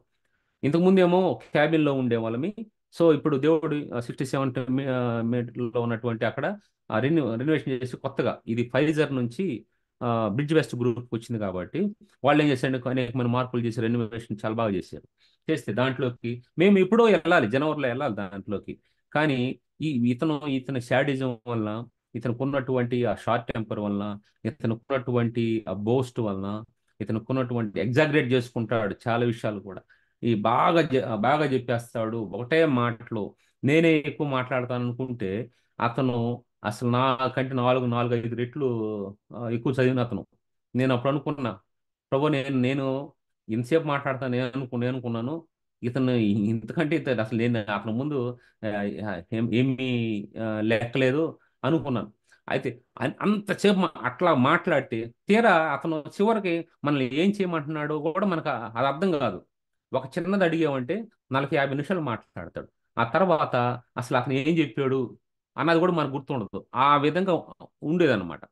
ఇంతకు ముందేమో క్యాబిన్లో ఉండేవాళ్ళమి. సో ఇప్పుడు దేవుడు 67 మీటర్లో ఉన్నటువంటి అక్కడ రెనోవేషన్ చేసి కొత్తగా ఇది ఫైజర్ నుంచి బ్రిడ్జ్ వెస్ట్ గ్రూప్కి వచ్చింది కాబట్టి వాళ్ళు ఏం చేశారు, అనేకమైన మార్పులు చేసి రెనోవేషన్ చాలా బాగా చేశారు. చేస్తే దాంట్లోకి మేము ఎప్పుడో వెళ్ళాలి, జనవరిలో వెళ్ళాలి దాంట్లోకి. కానీ ఇతని శాడిజం వల్ల, ఇతనికి ఉన్నటువంటి ఆ షార్ట్ టెంపర్ వలన, ఇతనికి ఉన్నటువంటి ఆ బోస్ట్ వలన, ఇతనికి ఉన్నటువంటి ఎగ్జాగరేట్ చేసుకుంటాడు చాలా విషయాలు కూడా. బాగా చెప్పేస్తాడు ఒకటే మాటలో. నేనే ఎక్కువ మాట్లాడతాను అనుకుంటే అతను అసలు నాకంటే నాలుగు ఐదు రెట్లు ఎక్కువ చదివిన అతను. నేను అప్పుడు అనుకున్నా, ప్రభు నేను ఇంతసేపు మాట్లాడతాను నేను అనుకున్నాను. ఇతను ఇంతకంటే అసలు నేను అతని ముందు ఏమీ లెక్కలేదు అనుకున్నాను. అయితే అంతసేపు అట్లా మాట్లాడితే తీరా అతను చివరికి మనల్ని ఏం చేయమంటున్నాడో కూడా మనకు అది అర్థం కాదు. ఒక చిన్నది అడిగామంటే 40-50 నిమిషాలు మాట్లాడతాడు. ఆ తర్వాత అసలు అతను ఏం చెప్పాడు అన్నది కూడా మనకు గుర్తుండదు. ఆ విధంగా ఉండేదన్నమాట.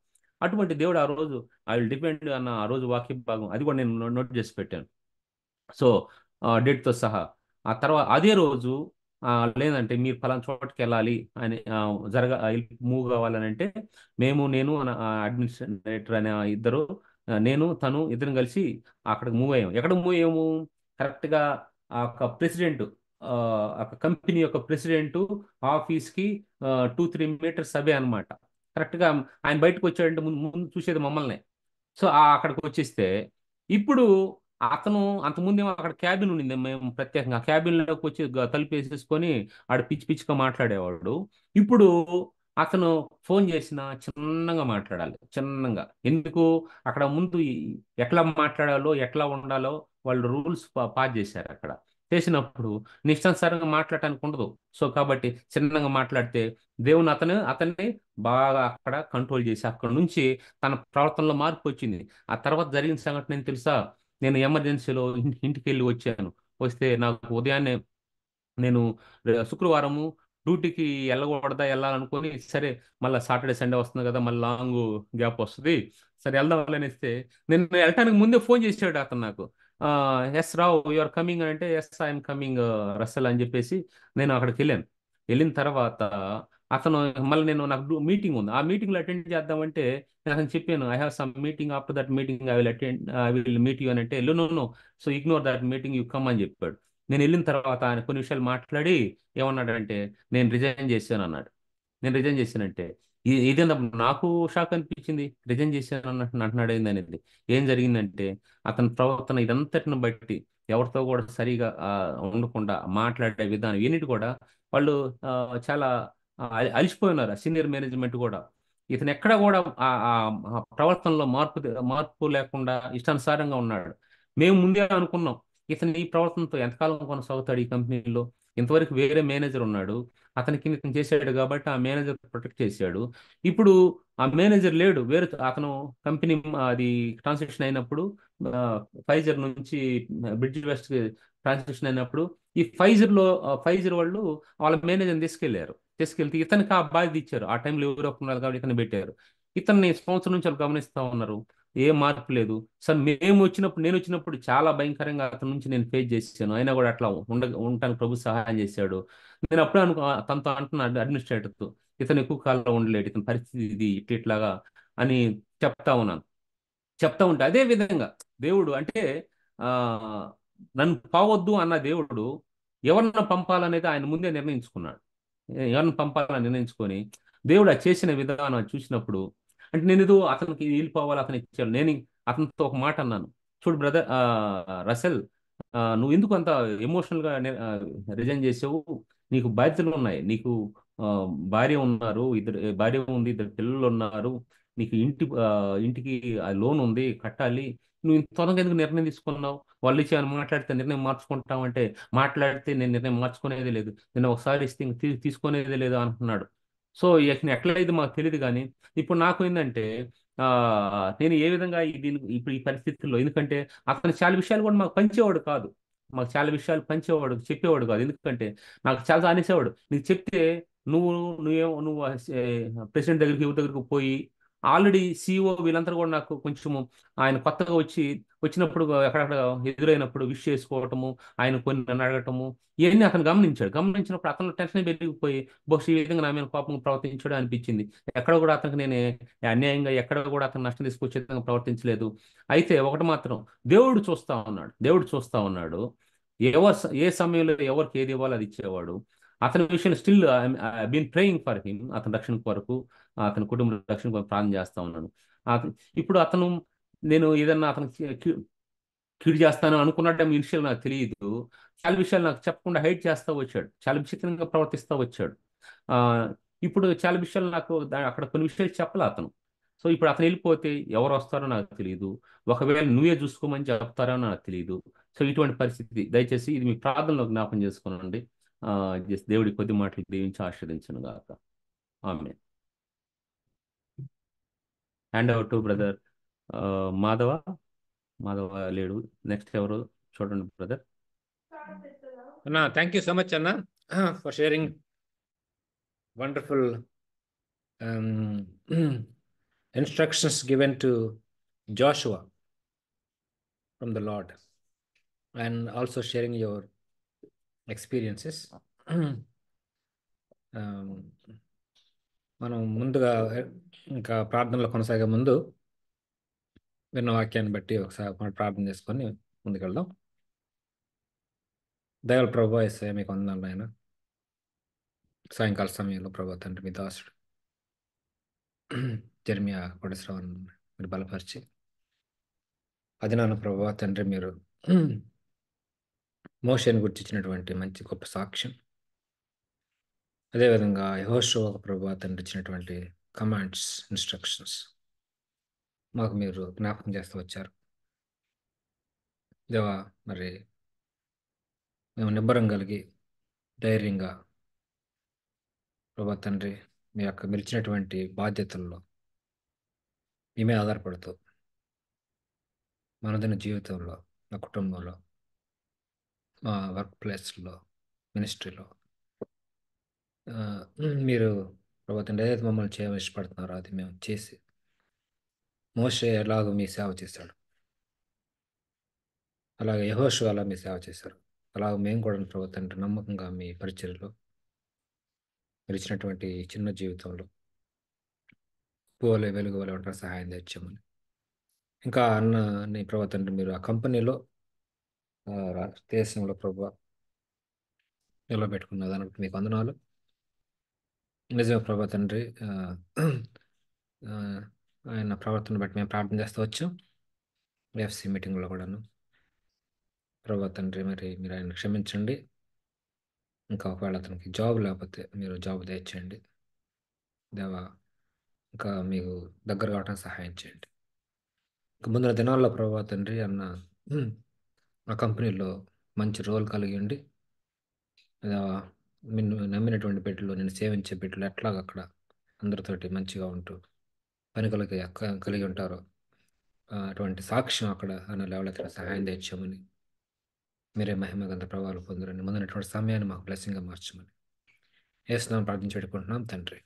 అటువంటి దేవుడు ఆ రోజు ఐ విల్ డిపెండ్ అన్న ఆ రోజు వాక్య భాగం అది కూడా నేను నోట్ చేసి పెట్టాను. సో డేట్తో సహా. ఆ తర్వాత అదే రోజు ఆ, లేదంటే మీరు ఫలానా చోటుకి వెళ్ళాలి అని మూవ్ కావాలని అంటే, నేను అడ్మినిస్ట్రేటర్ అనే ఇద్దరు, నేను తను ఇద్దరం కలిసి అక్కడికి మూవ్ అయ్యాము. ఎక్కడ మూవ్ అయ్యాము? కరెక్ట్గా ఆ యొక్క ప్రెసిడెంట్, ఆ కంపెనీ యొక్క ప్రెసిడెంట్ ఆఫీస్కి 2-3 మీటర్స్ అవే అనమాట. కరెక్ట్గా ఆయన బయటకు వచ్చాడంటే ముందు ముందు చూసేది మమ్మల్ని. సో అక్కడికి వచ్చేస్తే ఇప్పుడు అతను అంతకుముందేమో అక్కడ క్యాబిన్ ఉండింది, మేము ప్రత్యేకంగా ఆ క్యాబిన్లోకి వచ్చి తలుపు వేసేసుకొని ఆడ పిచ్చి పిచ్చిగా మాట్లాడేవాడు. ఇప్పుడు అతను ఫోన్ చేసినా చిన్నగా మాట్లాడాలి, చిన్నగా. ఎందుకు? అక్కడ ముందు ఎట్లా మాట్లాడాలో ఎట్లా ఉండాలో వాళ్ళు రూల్స్ పాస్ చేశారు అక్కడ. చేసినప్పుడు నీ ఇష్టానుసారంగా మాట్లాడటానికి ఉండదు. సో కాబట్టి చిన్నగా మాట్లాడితే దేవుని అతన్ని బాగా అక్కడ కంట్రోల్ చేసి అక్కడ నుంచి తన ప్రవర్తనలో మార్పు వచ్చింది. ఆ తర్వాత జరిగిన సంఘటన ఏం తెలుసా? నేను ఎమర్జెన్సీలో ఇంటికి వెళ్ళి వచ్చాను. వస్తే నాకు ఉదయాన్నే నేను శుక్రవారము డ్యూటీకి వెళ్ళకూడదా వెళ్ళాలనుకొని, సరే మళ్ళీ సాటర్డే సండే వస్తుంది కదా, మళ్ళీ లాంగ్ గ్యాప్ వస్తుంది, సరే వెళ్దాం అనేస్తే నేను వెళ్ళటానికి ముందే ఫోన్ చేసాడు అతను నాకు. Yes Rao you are coming అని అంటే, ఎస్ ఐఎమ్ కమింగ్ రసల్ అని చెప్పేసి నేను అక్కడికి వెళ్ళాను. వెళ్ళిన తర్వాత అతను మళ్ళీ నాకు మీటింగ్ ఉంది, ఆ మీటింగ్ లో అటెండ్ చేద్దామంటే నేను అతను చెప్పాను, I have some meeting, after that meeting I will meet you అని అంటే, no no, so ignore that meeting, you come అని చెప్పాడు. నేను వెళ్ళిన తర్వాత ఆయన కొన్ని విషయాలు మాట్లాడి ఏమన్నాడంటే, నేను రిజైన్ చేశాను అన్నాడు. నేను రిజైన్ చేశానంటే ఇదేందా, నాకు షాక్ అనిపించింది. రిజైన్ చేశాను అన్నట్టు అంటున్నాడు ఏంది అనేది. ఏం జరిగిందంటే అతని ప్రవర్తన ఇదంతటిని బట్టి ఎవరితో కూడా సరిగా ఉండకుండా మాట్లాడే విధానం ఎన్నిటి కూడా వాళ్ళు ఆ, చాలా అలిసిపోయి ఉన్నారు, సీనియర్ మేనేజ్మెంట్ కూడా. ఇతను ఎక్కడ కూడా ఆ ప్రవర్తనలో మార్పు లేకుండా ఇష్టానుసారంగా ఉన్నాడు. మేము ముందే అనుకున్నాం, ఇతను ఈ ప్రవర్తనతో ఎంతకాలం కొనసాగుతాడు ఈ కంపెనీలో. ఇంతవరకు వేరే మేనేజర్ ఉన్నాడు, అతనికి ఇతను చేశాడు కాబట్టి ఆ మేనేజర్ ప్రొటెక్ట్ చేశాడు. ఇప్పుడు ఆ మేనేజర్ లేడు, వేరే అతను కంపెనీ అది ట్రాన్సాక్షన్ అయినప్పుడు ఆ, ఫైజర్ నుంచి బ్రిడ్జ్ వెస్ట్ ట్రాన్సాక్షన్ అయినప్పుడు ఈ ఫైజర్ వాళ్ళు వాళ్ళ మేనేజర్ని తీసుకెళ్తే ఇతనికి ఆ బాధ్యత ఇచ్చారు. ఆ టైంలో ఎవరో ఉన్నారు కాబట్టి ఇతను పెట్టారు. ఇతన్ని సంవత్సరం నుంచి వాళ్ళు గమనిస్తా ఉన్నారు, ఏ మార్పు లేదు. సార్ నేను వచ్చినప్పుడు చాలా భయంకరంగా అతని నుంచి నేను ఫేస్ చేశాను, అయినా కూడా అట్లా ఉండటానికి ప్రభు సహాయం చేశాడు. నేను అప్పుడే తనతో అంటున్నాను అడ్మినిస్ట్రేటర్తో, ఇతను ఎక్కువ కాలంలో ఉండలేడు, ఇతని పరిస్థితి ఇది ఇట్లాగా అని చెప్తా ఉన్నాను. చెప్తా ఉంటే అదే విధంగా దేవుడు అంటే ఆ నన్ను పోవద్దు అన్న దేవుడు ఎవరిని పంపాలనేది ఆయన ముందే నిర్ణయించుకున్నాడు. ఎవరిని పంపాలని నిర్ణయించుకొని దేవుడు అది చేసిన విధానం అది చూసినప్పుడు, అంటే నేను ఏదో అతనికి వెళ్ళిపోవాలి అతను ఇచ్చాడు, నేను అతనితో ఒక మాట అన్నాను. చూడు బ్రదర్ రసెల్, నువ్వు ఎందుకు అంత ఎమోషనల్ గా రిజైన్ చేసావు? నీకు బాధ్యతలు ఉన్నాయి, నీకు ఆ, భార్య ఉంది, ఇద్దరు పిల్లలు ఉన్నారు, నీకు ఇంటికి లోన్ ఉంది కట్టాలి. నువ్వు ఇంత త్వరగా ఎందుకు నిర్ణయం తీసుకున్నావు? వాళ్ళు ఇచ్చి ఏమైనా మాట్లాడితే నిర్ణయం మార్చుకుంటావంటే, మాట్లాడితే నేను నిర్ణయం మార్చుకునేది లేదు, నేను ఒకసారి ఇస్తే ఇంక తీసుకునేది లేదు అంటున్నాడు. సో ఇక ఎట్లయితే మాకు తెలియదు కానీ ఇప్పుడు నాకు ఏంటంటే ఆ నేను ఏ విధంగా ఇప్పుడు ఈ పరిస్థితుల్లో, ఎందుకంటే అతను చాలా విషయాలు కూడా మాకు పంచేవాడు కాదు, మాకు చాలా విషయాలు పంచేవాడు చెప్పేవాడు కాదు. ఎందుకంటే నాకు చాలా అనేసేవాడు, నీకు చెప్తే నువ్వు నువ్వు ప్రెసిడెంట్ దగ్గరికి యువ దగ్గరికి పోయి, ఆల్రెడీ సిఇఓ వీళ్ళందరూ కూడా నాకు కొంచెము ఆయన కొత్తగా వచ్చినప్పుడు ఎక్కడక్కడ ఎదురైనప్పుడు విష్ చేసుకోవటము, ఆయన కొన్ని నన్ను అడగటము, ఇవన్నీ అతను గమనించినప్పుడు అతను టెన్షన్ పెరిగిపోయి బహుశా ఈ విధంగా నా మీద కోపంగా ప్రవర్తించడం అనిపించింది. ఎక్కడ కూడా అతనికి నేను అన్యాయంగా ఎక్కడ కూడా అతను నష్టం తీసుకొచ్చే విధంగా ప్రవర్తించలేదు. అయితే ఒకటి మాత్రం దేవుడు చూస్తా ఉన్నాడు, ఏ సమయంలో ఎవరికి ఏది ఇవ్వాలో అది ఇచ్చేవాడు. అతని విషయం still been praying for him, అతని రక్షణ కొరకు, అతని కుటుంబ రక్షణ కొరకు ప్రార్థన చేస్తా ఉన్నాను. అత- ఇప్పుడు నేను ఏదన్నా అతనికి కీడు చేస్తాను అనుకున్నట్టు ఇనిషియల్ నాకు తెలియదు. చాలా విషయాలు నాకు చెప్పకుండా హైడ్ చేస్తా వచ్చాడు, చాలా విచిత్రంగా ప్రవర్తిస్తా వచ్చాడు. ఆ ఇప్పుడు చాలా విషయాలు నాకు అక్కడ కొన్ని విషయాలు చెప్పలే అతను. సో ఇప్పుడు అతను వెళ్ళిపోతే ఎవరు వస్తారో నాకు తెలియదు, ఒకవేళ నువ్వే చూసుకోమని చెప్తారో నాకు తెలియదు. సో ఇటువంటి పరిస్థితి దయచేసి ఇది మీ ప్రార్థనలో జ్ఞాపం చేసుకోనండి. ఆ దేవుడి కొద్ది మాటలు దీవించి ఆశీర్వదించను గాక. ఆమె hand over to brother Madhava. Madhava లేడు, నెక్స్ట్ ఎవరు చూడండి బ్రదర్. అన్నా, థ్యాంక్ యూ సో మచ్ అన్న for sharing wonderful instructions given to Joshua from the Lord, and also sharing your experiences. మనం ముందుగా ఇంకా ప్రార్థనలో కొనసాగే ముందు విన్న వాక్యాన్ని బట్టి ఒకసారి మనం ప్రార్థన చేసుకొని ముందుకెళ్దాం. దయాల ప్రభు యేసయ్య మీకు వందనాలు నాయన. సాయంకాల సమయంలో ప్రభు తండ్రి మీ దాసుడు జెర్మియా కోటేశ్వరరావు మీరు బలపరిచి, అది నాన్న ప్రభు తండ్రి మీరు మోషేని గురించి ఇచ్చినటువంటి మంచి గొప్ప సాక్ష్యం, అదేవిధంగా యెహోషువ ప్రభు తండ్రి ఇచ్చినటువంటి కమాండ్స్, ఇన్స్ట్రక్షన్స్ మాకు మీరు జ్ఞాపకం చేస్తూ వచ్చారు దేవా. మరి మేము నిబ్బరం కలిగి ధైర్యంగా ప్రభా తండ్రి మీరు ఇచ్చినటువంటి బాధ్యతల్లో మీ మీద ఆధారపడుతూ మనదిన జీవితంలో, నా కుటుంబంలో, మా వర్క్ ప్లేస్లో, మినిస్ట్రీలో మీరు ప్రభా తండ్రి ఏదైతే మమ్మల్ని చేయమని ఇష్టపడుతున్నారో అది మేము చేసి మోషే ఎలాగో మీ సేవ చేశాడు, అలాగే యెహోషువ అలా మీ సేవ చేశారు, అలాగ మేము కూడా ప్రభా తండ్రి నమ్మకంగా మీ పరిచర్యలో మీరు ఇచ్చినటువంటి ఈ చిన్న జీవితంలో పోలే వెలుగు వలె ఉంటారు, సహాయం తెచ్చామని. ఇంకా నీ ప్రభా తండ్రి మీరు ఆ కంపెనీలో దేశంలో ప్రభా నిలబెట్టుకున్న దానికి మీకు వందనాలు. నిజమే ప్రభా తండ్రి, ఆ, ఆయన ప్రవర్తన బట్టి మేము ప్రార్థన చేస్తూ వచ్చాం. ఎఫ్సి మీటింగ్లో కూడాను ప్రభా తండ్రి మరి మీరు ఆయన క్షమించండి. ఇంకా ఒకవేళ అతనికి జాబ్ లేకపోతే మీరు జాబ్ తెచ్చేయండి దేవా. ఇంకా మీకు దగ్గర కావడానికి సహాయం చేయండి. ఇంకా ముందున్న దినాల్లో ప్రభా తండ్రి అన్న ఉమ్, ఆ కంపెనీలో మంచి రోల్ కలిగి ఉండి దేవా, నిన్ను నమ్మినటువంటి బిడ్డలు, నిన్ను సేవించే బిడ్డలు ఎట్లాగ అక్కడ అందరితోటి మంచిగా ఉంటూ పని కలిగి ఉంటారో అటువంటి సాక్ష్యం అక్కడ అన్న లెవెల్ సహాయం తెచ్చామని, మీరే మహిమ గంత ప్రభావాలు పొందరని ముందున్నటువంటి సమయాన్ని మాకు బ్లెస్సింగ్గా మార్చమని యేసునామమున ప్రార్థించి పెట్టుకుంటున్నాం తండ్రి.